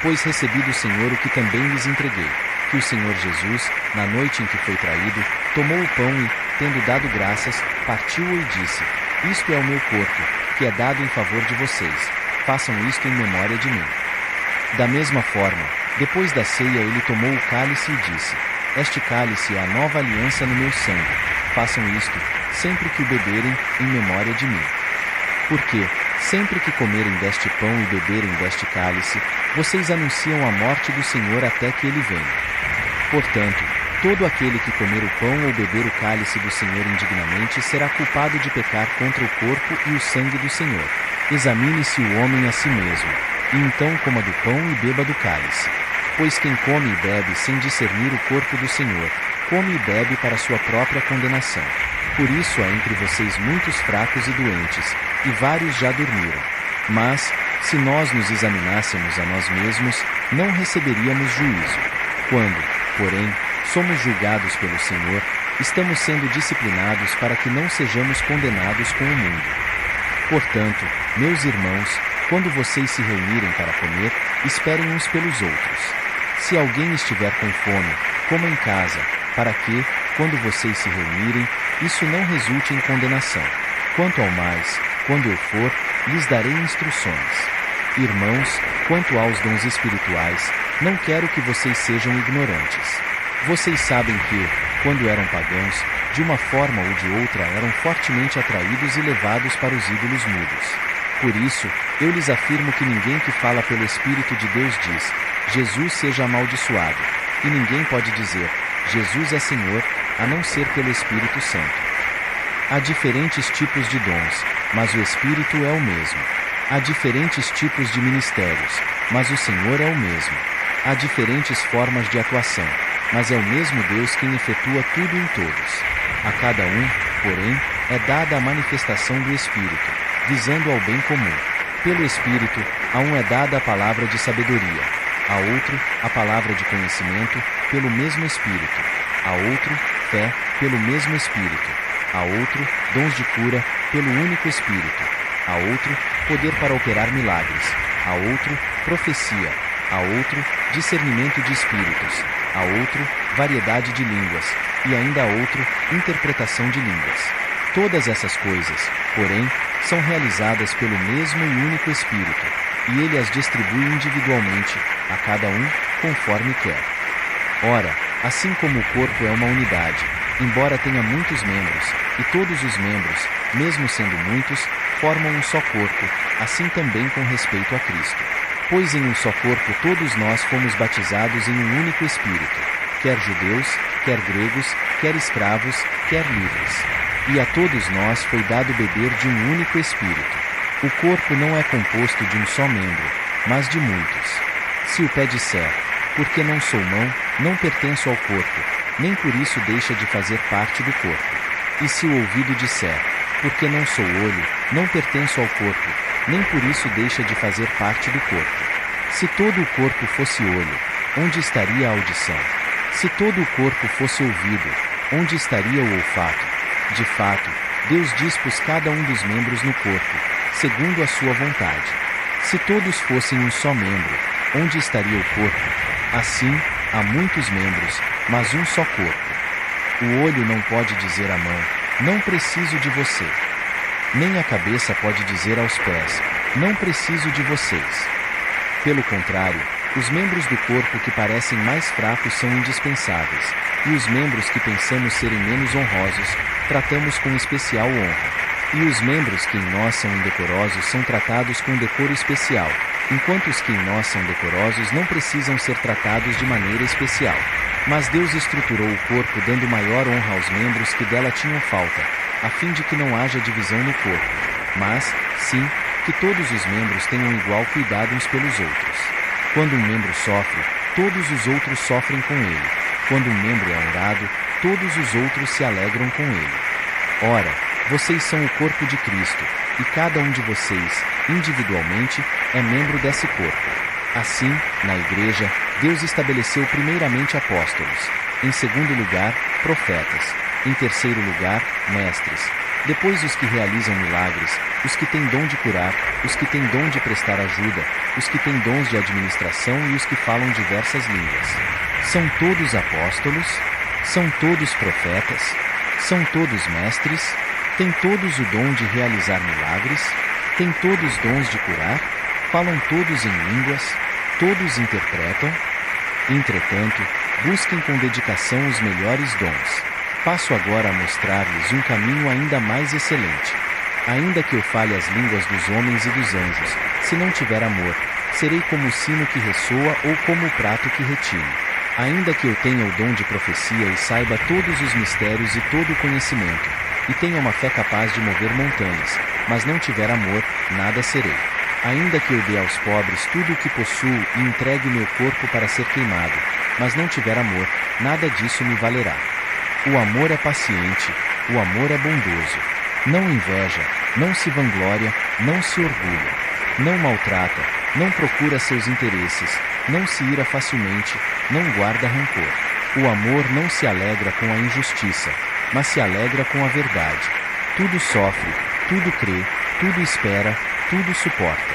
Pois recebi do Senhor o que também lhes entreguei, que o Senhor Jesus, na noite em que foi traído, tomou o pão e, tendo dado graças, partiu-o e disse: Isto é o meu corpo, que é dado em favor de vocês. Façam isto em memória de mim. Da mesma forma, depois da ceia ele tomou o cálice e disse: Este cálice é a nova aliança no meu sangue. Façam isto, sempre que o beberem, em memória de mim. Porque, sempre que comerem deste pão e beberem deste cálice, vocês anunciam a morte do Senhor até que ele venha. Portanto, todo aquele que comer o pão ou beber o cálice do Senhor indignamente será culpado de pecar contra o corpo e o sangue do Senhor. Examine-se o homem a si mesmo, e então coma do pão e beba do cálice. Pois quem come e bebe sem discernir o corpo do Senhor, come e bebe para sua própria condenação. Por isso há entre vocês muitos fracos e doentes, e vários já dormiram. Mas, se nós nos examinássemos a nós mesmos, não receberíamos juízo. Quando, porém, somos julgados pelo Senhor, estamos sendo disciplinados para que não sejamos condenados com o mundo. Portanto, meus irmãos, quando vocês se reunirem para comer, esperem uns pelos outros. Se alguém estiver com fome, coma em casa, para que, quando vocês se reunirem, isso não resulte em condenação. Quanto ao mais, quando eu for, lhes darei instruções. Irmãos, quanto aos dons espirituais, não quero que vocês sejam ignorantes. Vocês sabem que, quando eram pagãos, de uma forma ou de outra eram fortemente atraídos e levados para os ídolos mudos. Por isso, eu lhes afirmo que ninguém que fala pelo Espírito de Deus diz: Jesus seja amaldiçoado, e ninguém pode dizer: Jesus é Senhor, a não ser pelo Espírito Santo. Há diferentes tipos de dons, mas o Espírito é o mesmo. Há diferentes tipos de ministérios, mas o Senhor é o mesmo. Há diferentes formas de atuação, mas é o mesmo Deus quem efetua tudo em todos. A cada um, porém, é dada a manifestação do Espírito, visando ao bem comum. Pelo Espírito, a um é dada a palavra de sabedoria, a outro, a palavra de conhecimento, pelo mesmo Espírito, a outro, fé, pelo mesmo Espírito. A outro, dons de cura, pelo único Espírito. A outro, poder para operar milagres. A outro, profecia. A outro, discernimento de espíritos. A outro, variedade de línguas. E ainda a outro, interpretação de línguas. Todas essas coisas, porém, são realizadas pelo mesmo e único Espírito, e ele as distribui individualmente, a cada um, conforme quer. Ora, assim como o corpo é uma unidade, embora tenha muitos membros, e todos os membros, mesmo sendo muitos, formam um só corpo, assim também com respeito a Cristo. Pois em um só corpo todos nós fomos batizados em um único Espírito, quer judeus, quer gregos, quer escravos, quer livres. E a todos nós foi dado beber de um único Espírito. O corpo não é composto de um só membro, mas de muitos. Se o pé disser, porque não sou mão, não pertenço ao corpo, nem por isso deixa de fazer parte do corpo. E se o ouvido disser, porque não sou olho, não pertenço ao corpo, nem por isso deixa de fazer parte do corpo. Se todo o corpo fosse olho, onde estaria a audição? Se todo o corpo fosse ouvido, onde estaria o olfato? De fato, Deus dispôs cada um dos membros no corpo, segundo a sua vontade. Se todos fossem um só membro, onde estaria o corpo? Assim, há muitos membros, mas um só corpo. O olho não pode dizer à mão, não preciso de você. Nem a cabeça pode dizer aos pés, não preciso de vocês. Pelo contrário, os membros do corpo que parecem mais fracos são indispensáveis, e os membros que pensamos serem menos honrosos, tratamos com especial honra. E os membros que em nós são indecorosos são tratados com decoro especial, enquanto os que em nós são decorosos não precisam ser tratados de maneira especial. Mas Deus estruturou o corpo dando maior honra aos membros que dela tinham falta, a fim de que não haja divisão no corpo, mas, sim, que todos os membros tenham igual cuidado uns pelos outros. Quando um membro sofre, todos os outros sofrem com ele. Quando um membro é honrado, todos os outros se alegram com ele. Ora, vocês são o corpo de Cristo, e cada um de vocês, individualmente, é membro desse corpo. Assim, na Igreja, Deus estabeleceu primeiramente apóstolos, em segundo lugar, profetas, em terceiro lugar, mestres, depois os que realizam milagres, os que têm dom de curar, os que têm dom de prestar ajuda, os que têm dons de administração e os que falam diversas línguas. São todos apóstolos? São todos profetas? São todos mestres? Têm todos o dom de realizar milagres? Têm todos dons de curar? Falam todos em línguas? Todos interpretam? Entretanto, busquem com dedicação os melhores dons. Passo agora a mostrar-lhes um caminho ainda mais excelente. Ainda que eu fale as línguas dos homens e dos anjos, se não tiver amor, serei como o sino que ressoa ou como o prato que retine. Ainda que eu tenha o dom de profecia e saiba todos os mistérios e todo o conhecimento, e tenha uma fé capaz de mover montanhas, mas não tiver amor, nada serei. Ainda que eu dê aos pobres tudo o que possuo e entregue meu corpo para ser queimado, mas não tiver amor, nada disso me valerá. O amor é paciente, o amor é bondoso. Não inveja, não se vangloria, não se orgulha. Não maltrata, não procura seus interesses, não se ira facilmente, não guarda rancor. O amor não se alegra com a injustiça, mas se alegra com a verdade. Tudo sofre, tudo crê, tudo espera, tudo suporta.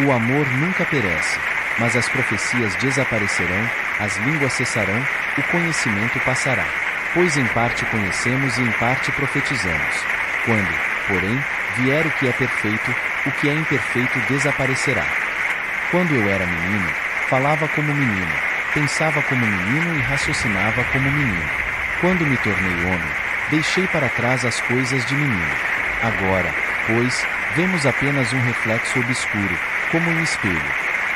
O amor nunca perece, mas as profecias desaparecerão, as línguas cessarão, o conhecimento passará. Pois em parte conhecemos e em parte profetizamos. Quando, porém, vier o que é perfeito, o que é imperfeito desaparecerá. Quando eu era menino, falava como menino, pensava como menino e raciocinava como menino. Quando me tornei homem, deixei para trás as coisas de menino. Agora, pois, vemos apenas um reflexo obscuro, como em espelho.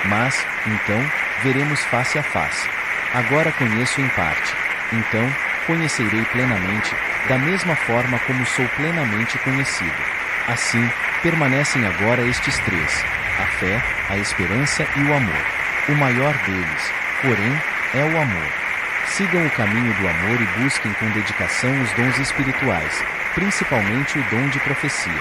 Mas, então, veremos face a face. Agora conheço em parte. Então, conhecerei plenamente, da mesma forma como sou plenamente conhecido. Assim, permanecem agora estes três: a fé, a esperança e o amor. O maior deles, porém, é o amor. Sigam o caminho do amor e busquem com dedicação os dons espirituais, principalmente o dom de profecia.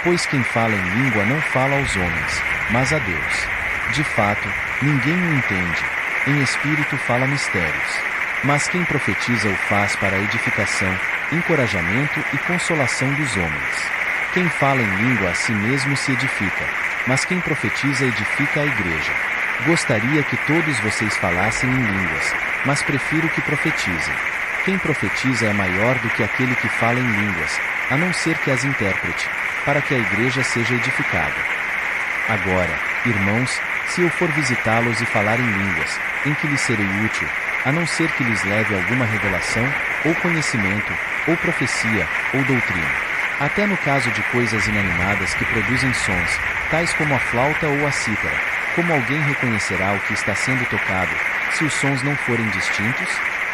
Pois quem fala em língua não fala aos homens, mas a Deus. De fato, ninguém o entende, em espírito fala mistérios. Mas quem profetiza o faz para a edificação, encorajamento e consolação dos homens. Quem fala em língua a si mesmo se edifica, mas quem profetiza edifica a igreja. Gostaria que todos vocês falassem em línguas, mas prefiro que profetizem. Quem profetiza é maior do que aquele que fala em línguas, a não ser que as interprete, para que a igreja seja edificada. Agora, irmãos, se eu for visitá-los e falar em línguas, em que lhes serei útil, a não ser que lhes leve alguma revelação, ou conhecimento, ou profecia, ou doutrina. Até no caso de coisas inanimadas que produzem sons, tais como a flauta ou a cítara, como alguém reconhecerá o que está sendo tocado, se os sons não forem distintos?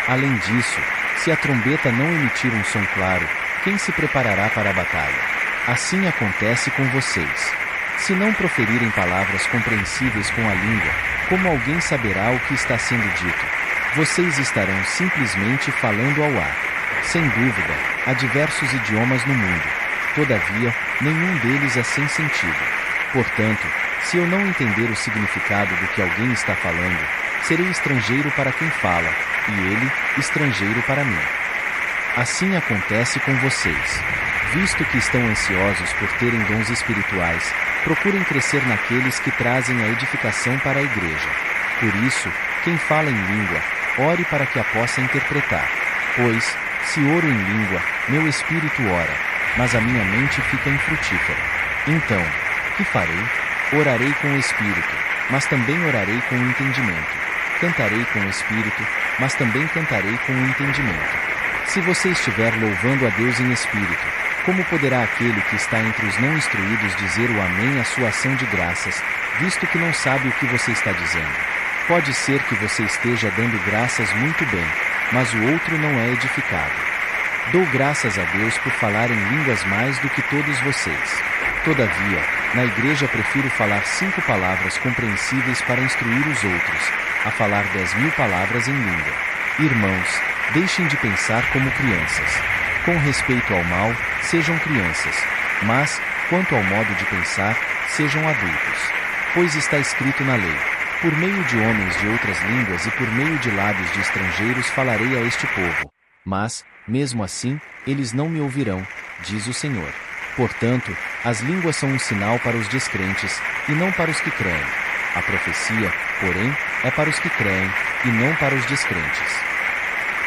Além disso, se a trombeta não emitir um som claro, quem se preparará para a batalha? Assim acontece com vocês. Se não proferirem palavras compreensíveis com a língua, como alguém saberá o que está sendo dito? Vocês estarão simplesmente falando ao ar. Sem dúvida, há diversos idiomas no mundo. Todavia, nenhum deles é sem sentido. Portanto, se eu não entender o significado do que alguém está falando, serei estrangeiro para quem fala, e ele, estrangeiro para mim. Assim acontece com vocês. Visto que estão ansiosos por terem dons espirituais, procurem crescer naqueles que trazem a edificação para a igreja. Por isso, quem fala em língua, ore para que a possa interpretar. Pois, se oro em língua, meu espírito ora, mas a minha mente fica infrutífera. Então, que farei? Orarei com o espírito, mas também orarei com o entendimento. Cantarei com o espírito, mas também cantarei com o entendimento. Se você estiver louvando a Deus em espírito, como poderá aquele que está entre os não instruídos dizer o amém à sua ação de graças, visto que não sabe o que você está dizendo? Pode ser que você esteja dando graças muito bem, mas o outro não é edificado. Dou graças a Deus por falar em línguas mais do que todos vocês. Todavia, na igreja prefiro falar 5 palavras compreensíveis para instruir os outros, a falar 10.000 palavras em língua. Irmãos, deixem de pensar como crianças. Com respeito ao mal, sejam crianças, mas, quanto ao modo de pensar, sejam adultos. Pois está escrito na lei: por meio de homens de outras línguas e por meio de lábios de estrangeiros falarei a este povo. Mas, mesmo assim, eles não me ouvirão, diz o Senhor. Portanto, as línguas são um sinal para os descrentes, e não para os que creem. A profecia, porém, é para os que creem, e não para os descrentes.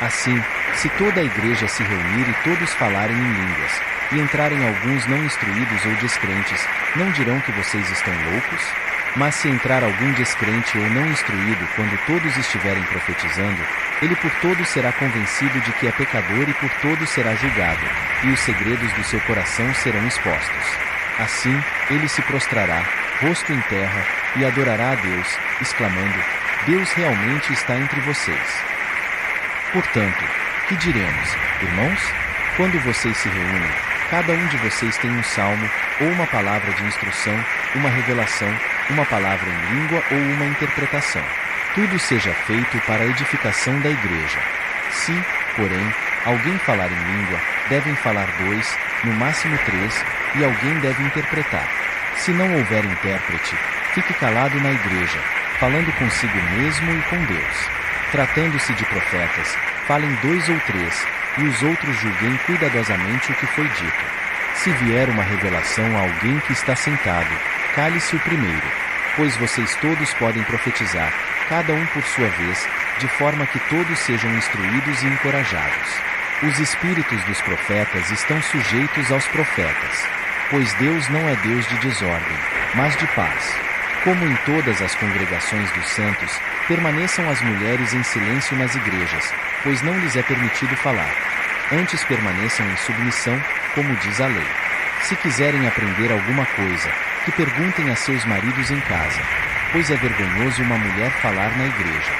Assim, se toda a igreja se reunir e todos falarem em línguas, e entrarem alguns não instruídos ou descrentes, não dirão que vocês estão loucos? Mas se entrar algum descrente ou não instruído quando todos estiverem profetizando, ele por todos será convencido de que é pecador e por todos será julgado, e os segredos do seu coração serão expostos. Assim, ele se prostrará, rosto em terra, e adorará a Deus, exclamando: Deus realmente está entre vocês. Portanto, que diremos, irmãos? Quando vocês se reúnem, cada um de vocês tem um salmo, ou uma palavra de instrução, uma revelação, uma palavra em língua ou uma interpretação. Tudo seja feito para a edificação da igreja. Se, porém, alguém falar em língua, devem falar 2, no máximo 3, e alguém deve interpretar. Se não houver intérprete, fique calado na igreja, falando consigo mesmo e com Deus. Tratando-se de profetas, falem 2 ou 3, e os outros julguem cuidadosamente o que foi dito. Se vier uma revelação a alguém que está sentado, cale-se o primeiro, pois vocês todos podem profetizar, cada um por sua vez, de forma que todos sejam instruídos e encorajados. Os espíritos dos profetas estão sujeitos aos profetas, pois Deus não é Deus de desordem, mas de paz. Como em todas as congregações dos santos, permaneçam as mulheres em silêncio nas igrejas, pois não lhes é permitido falar. Antes permaneçam em submissão, como diz a lei. Se quiserem aprender alguma coisa, que perguntem a seus maridos em casa, pois é vergonhoso uma mulher falar na igreja.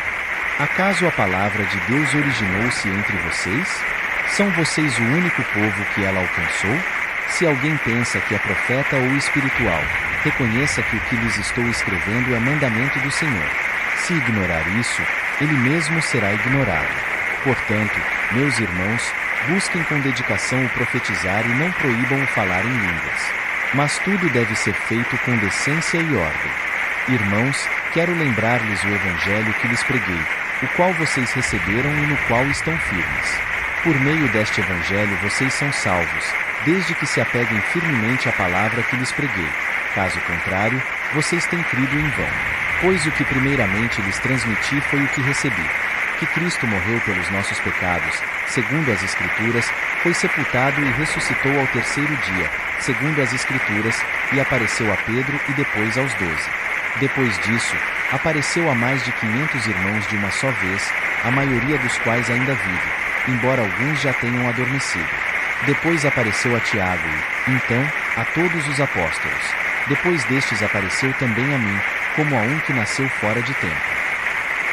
Acaso a palavra de Deus originou-se entre vocês? São vocês o único povo que ela alcançou? Se alguém pensa que é profeta ou espiritual, reconheça que o que lhes estou escrevendo é mandamento do Senhor. Se ignorar isso, ele mesmo será ignorado. Portanto, meus irmãos, busquem com dedicação o profetizar e não proíbam o falar em línguas. Mas tudo deve ser feito com decência e ordem. Irmãos, quero lembrar-lhes o evangelho que lhes preguei, o qual vocês receberam e no qual estão firmes. Por meio deste evangelho vocês são salvos, desde que se apeguem firmemente à palavra que lhes preguei. Caso contrário, vocês têm crido em vão. Pois o que primeiramente lhes transmiti foi o que recebi: que Cristo morreu pelos nossos pecados, segundo as Escrituras, foi sepultado e ressuscitou ao terceiro dia, segundo as Escrituras, e apareceu a Pedro e depois aos 12. Depois disso, apareceu a mais de 500 irmãos de uma só vez, a maioria dos quais ainda vive, embora alguns já tenham adormecido. Depois apareceu a Tiago e, então, a todos os apóstolos. Depois destes apareceu também a mim, como a um que nasceu fora de tempo.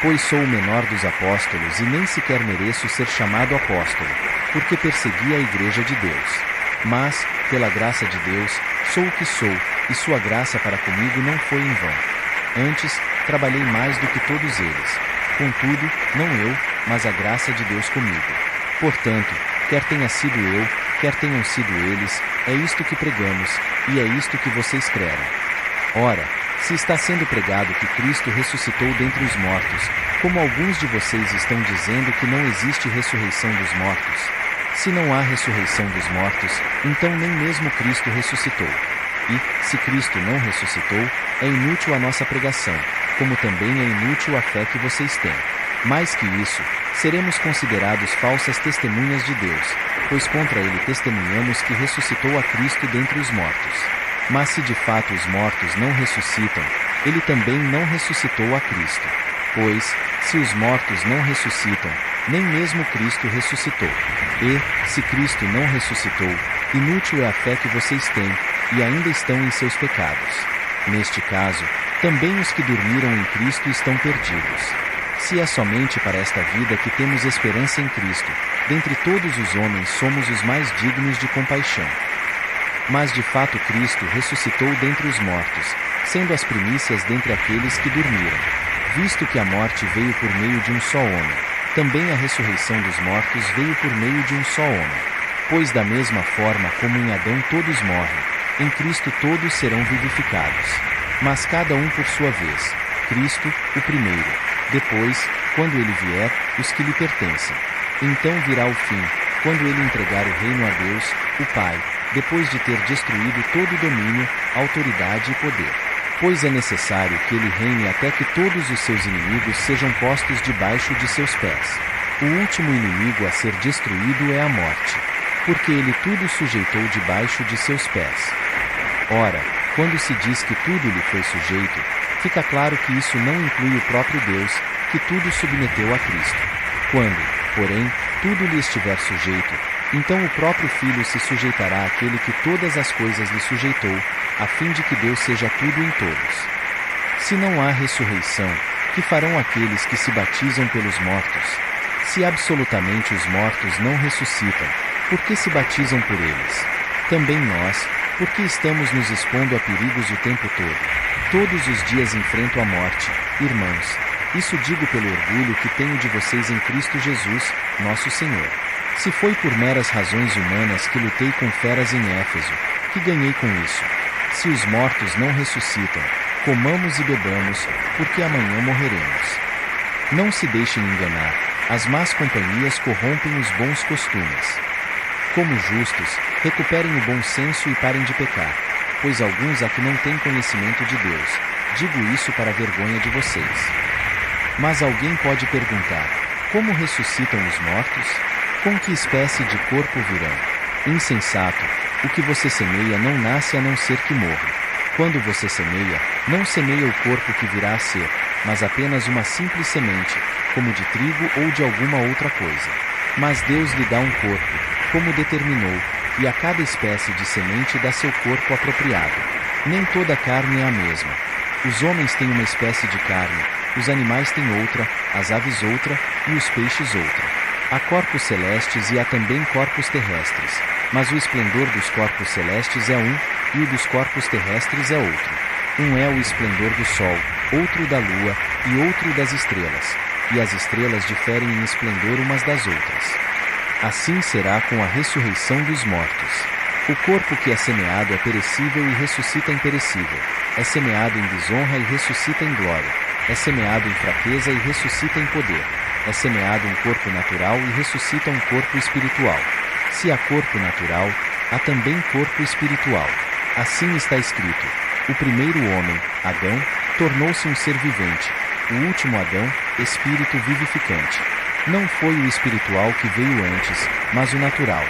Pois sou o menor dos apóstolos e nem sequer mereço ser chamado apóstolo, porque persegui a igreja de Deus. Mas, pela graça de Deus, sou o que sou, e sua graça para comigo não foi em vão. Antes, trabalhei mais do que todos eles. Contudo, não eu, mas a graça de Deus comigo. Portanto, quer tenha sido eu, quer tenham sido eles, é isto que pregamos, e é isto que vocês creram. Ora, se está sendo pregado que Cristo ressuscitou dentre os mortos, como alguns de vocês estão dizendo que não existe ressurreição dos mortos, se não há ressurreição dos mortos, então nem mesmo Cristo ressuscitou. E, se Cristo não ressuscitou, é inútil a nossa pregação, como também é inútil a fé que vocês têm. Mais que isso, seremos considerados falsas testemunhas de Deus, pois contra ele testemunhamos que ressuscitou a Cristo dentre os mortos. Mas se de fato os mortos não ressuscitam, ele também não ressuscitou a Cristo. Pois, se os mortos não ressuscitam, nem mesmo Cristo ressuscitou. E, se Cristo não ressuscitou, inútil é a fé que vocês têm, e ainda estão em seus pecados. Neste caso, também os que dormiram em Cristo estão perdidos. Se é somente para esta vida que temos esperança em Cristo, dentre todos os homens somos os mais dignos de compaixão. Mas de fato Cristo ressuscitou dentre os mortos, sendo as primícias dentre aqueles que dormiram. Visto que a morte veio por meio de um só homem, também a ressurreição dos mortos veio por meio de um só homem. Pois da mesma forma como em Adão todos morrem, em Cristo todos serão vivificados. Mas cada um por sua vez: Cristo, o primeiro; depois, quando ele vier, os que lhe pertencem. Então virá o fim, quando ele entregar o reino a Deus, o Pai, depois de ter destruído todo domínio, autoridade e poder. Pois é necessário que ele reine até que todos os seus inimigos sejam postos debaixo de seus pés. O último inimigo a ser destruído é a morte, porque ele tudo sujeitou debaixo de seus pés. Ora, quando se diz que tudo lhe foi sujeito, fica claro que isso não inclui o próprio Deus, que tudo submeteu a Cristo. Quando, porém, tudo lhe estiver sujeito, então o próprio Filho se sujeitará àquele que todas as coisas lhe sujeitou, a fim de que Deus seja tudo em todos. Se não há ressurreição, que farão aqueles que se batizam pelos mortos? Se absolutamente os mortos não ressuscitam, por que se batizam por eles? Também nós, porque estamos nos expondo a perigos o tempo todo. Todos os dias enfrento a morte, irmãos. Isso digo pelo orgulho que tenho de vocês em Cristo Jesus, nosso Senhor. Se foi por meras razões humanas que lutei com feras em Éfeso, que ganhei com isso? Se os mortos não ressuscitam, comamos e bebamos, porque amanhã morreremos. Não se deixem enganar, as más companhias corrompem os bons costumes. Como justos, recuperem o bom senso e parem de pecar, pois alguns há que não têm conhecimento de Deus. Digo isso para a vergonha de vocês. Mas alguém pode perguntar: como ressuscitam os mortos? Com que espécie de corpo virão? Insensato, o que você semeia não nasce a não ser que morra. Quando você semeia, não semeia o corpo que virá a ser, mas apenas uma simples semente, como de trigo ou de alguma outra coisa. Mas Deus lhe dá um corpo, como determinou, e a cada espécie de semente dá seu corpo apropriado. Nem toda carne é a mesma. Os homens têm uma espécie de carne, os animais têm outra, as aves outra, e os peixes outra. Há corpos celestes e há também corpos terrestres, mas o esplendor dos corpos celestes é um, e o dos corpos terrestres é outro. Um é o esplendor do sol, outro da lua, e outro das estrelas, e as estrelas diferem em esplendor umas das outras. Assim será com a ressurreição dos mortos. O corpo que é semeado é perecível e ressuscita imperecível, é semeado em desonra e ressuscita em glória, é semeado em fraqueza e ressuscita em poder. é semeado um corpo natural e ressuscita um corpo espiritual. Se há corpo natural, há também corpo espiritual. Assim está escrito: o primeiro homem, Adão, tornou-se um ser vivente. O último Adão, espírito vivificante. Não foi o espiritual que veio antes, mas o natural.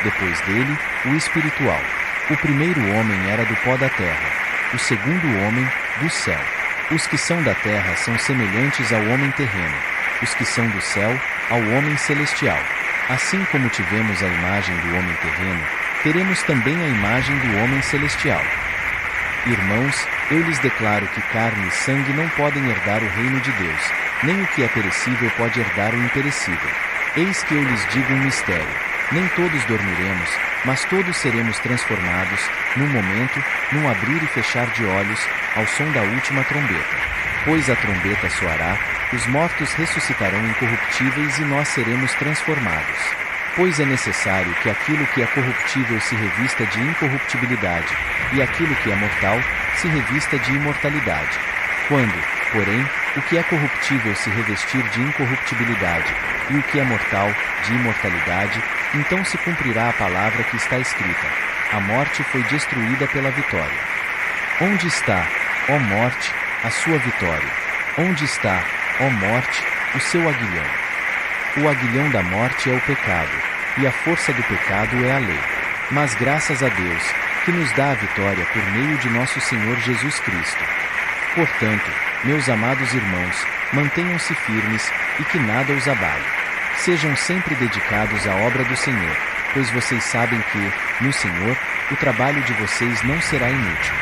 Depois dele, o espiritual. O primeiro homem era do pó da terra. O segundo homem, do céu. Os que são da terra são semelhantes ao homem terreno. Os que são do céu, ao homem celestial. Assim como tivemos a imagem do homem terreno, teremos também a imagem do homem celestial. Irmãos, eu lhes declaro que carne e sangue não podem herdar o reino de Deus, nem o que é perecível pode herdar o imperecível. Eis que eu lhes digo um mistério: nem todos dormiremos, mas todos seremos transformados, num momento, num abrir e fechar de olhos, ao som da última trombeta. Pois a trombeta soará, os mortos ressuscitarão incorruptíveis e nós seremos transformados. Pois é necessário que aquilo que é corruptível se revista de incorruptibilidade, e aquilo que é mortal se revista de imortalidade. Quando, porém, o que é corruptível se revestir de incorruptibilidade, e o que é mortal, de imortalidade, então se cumprirá a palavra que está escrita: a morte foi destruída pela vitória. Onde está, ó morte, a sua vitória? Onde está, ó morte, o seu aguilhão? O aguilhão da morte é o pecado, e a força do pecado é a lei. Mas graças a Deus, que nos dá a vitória por meio de nosso Senhor Jesus Cristo. Portanto, meus amados irmãos, mantenham-se firmes, e que nada os abale. Sejam sempre dedicados à obra do Senhor, pois vocês sabem que, no Senhor, o trabalho de vocês não será inútil.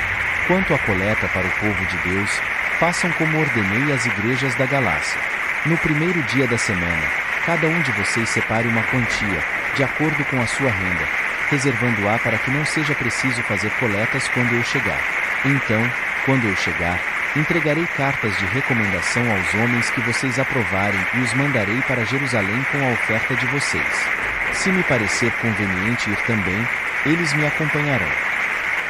Quanto à coleta para o povo de Deus, façam como ordenei às igrejas da Galácia. No primeiro dia da semana, cada um de vocês separe uma quantia, de acordo com a sua renda, reservando-a para que não seja preciso fazer coletas quando eu chegar. Então, quando eu chegar, entregarei cartas de recomendação aos homens que vocês aprovarem e os mandarei para Jerusalém com a oferta de vocês. Se me parecer conveniente ir também, eles me acompanharão.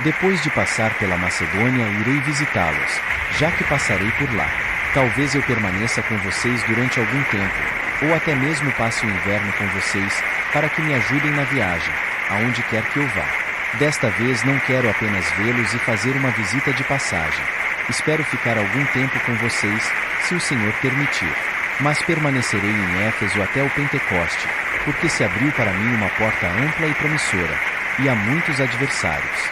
Depois de passar pela Macedônia, irei visitá-los, já que passarei por lá. Talvez eu permaneça com vocês durante algum tempo, ou até mesmo passe o inverno com vocês, para que me ajudem na viagem, aonde quer que eu vá. Desta vez não quero apenas vê-los e fazer uma visita de passagem. Espero ficar algum tempo com vocês, se o Senhor permitir. Mas permanecerei em Éfeso até o Pentecoste, porque se abriu para mim uma porta ampla e promissora, e há muitos adversários.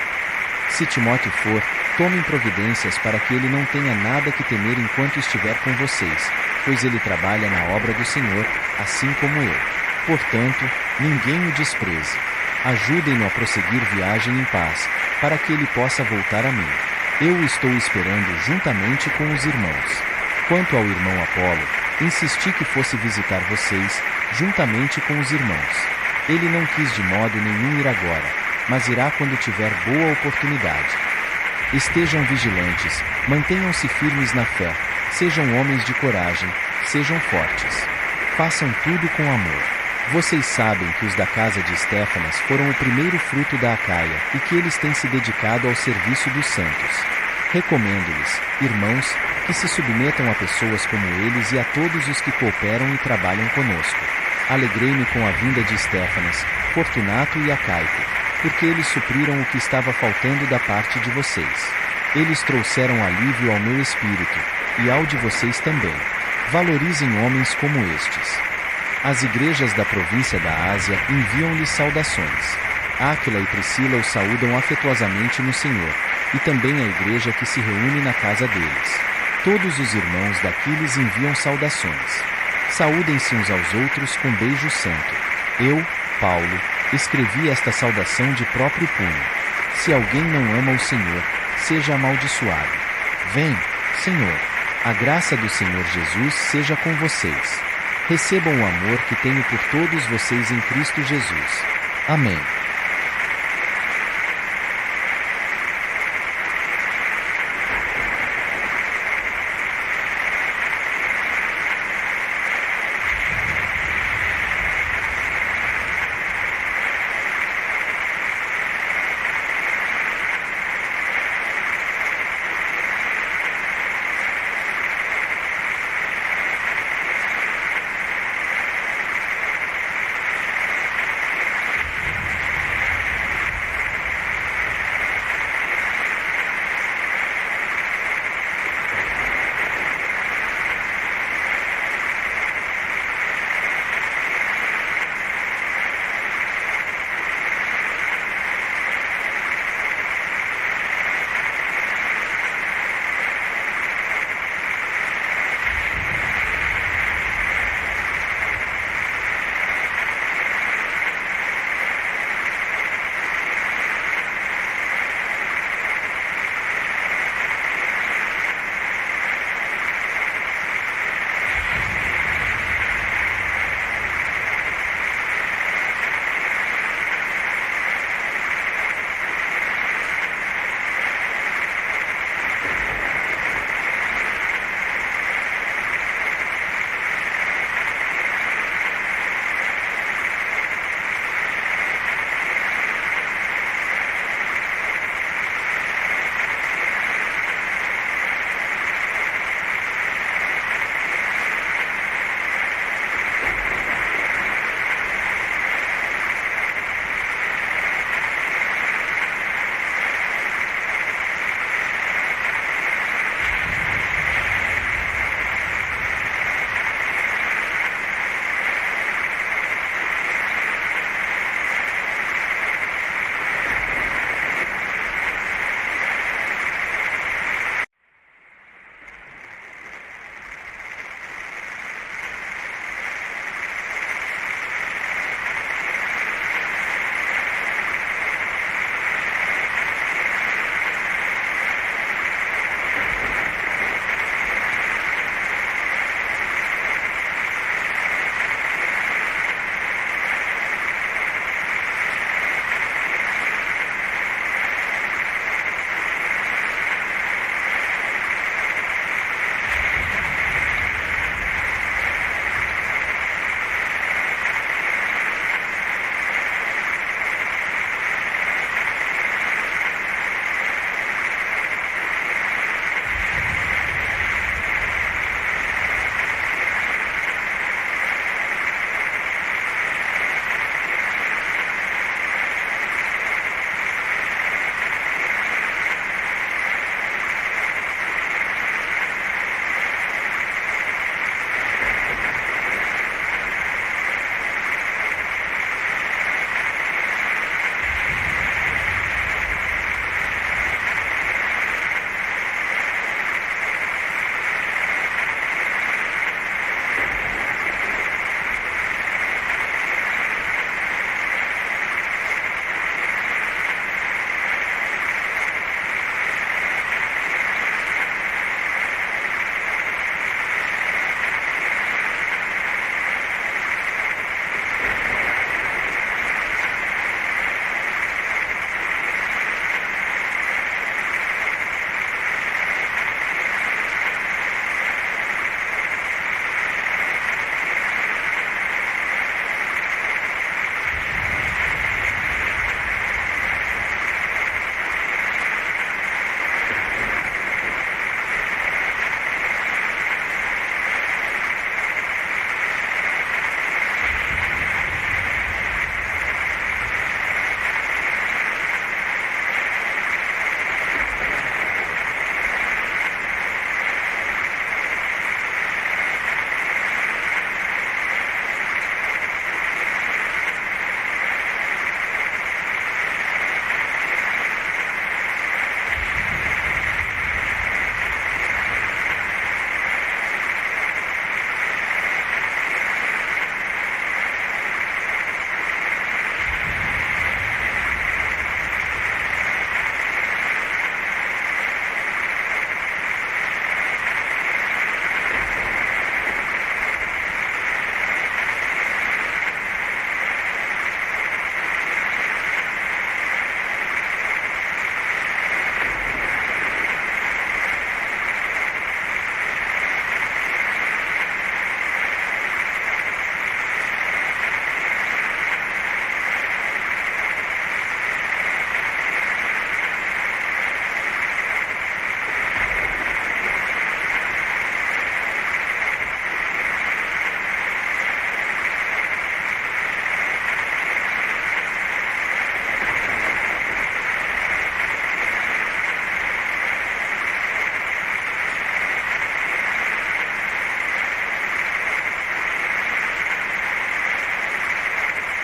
Se Timóteo for, tomem providências para que ele não tenha nada que temer enquanto estiver com vocês, pois ele trabalha na obra do Senhor, assim como eu. Portanto, ninguém o despreze. Ajudem-no a prosseguir viagem em paz, para que ele possa voltar a mim. Eu o estou esperando juntamente com os irmãos. Quanto ao irmão Apolo, insisti que fosse visitar vocês, juntamente com os irmãos. Ele não quis de modo nenhum ir agora, mas irá quando tiver boa oportunidade. Estejam vigilantes, mantenham-se firmes na fé, sejam homens de coragem, sejam fortes. Façam tudo com amor. Vocês sabem que os da casa de Estéfanas foram o primeiro fruto da Acaia, e que eles têm se dedicado ao serviço dos santos. Recomendo-lhes, irmãos, que se submetam a pessoas como eles e a todos os que cooperam e trabalham conosco. Alegrei-me com a vinda de Estéfanas, Fortunato e Acaico, porque eles supriram o que estava faltando da parte de vocês. Eles trouxeram alívio ao meu espírito, e ao de vocês também. Valorizem homens como estes. As igrejas da província da Ásia enviam-lhes saudações. Áquila e Priscila os saúdam afetuosamente no Senhor, e também a igreja que se reúne na casa deles. Todos os irmãos daqui lhes enviam saudações. Saúdem-se uns aos outros com beijo santo. Eu, Paulo, escrevi esta saudação de próprio punho. Se alguém não ama o Senhor, seja amaldiçoado. Vem, Senhor. A graça do Senhor Jesus seja com vocês. Recebam o amor que tenho por todos vocês em Cristo Jesus. Amém.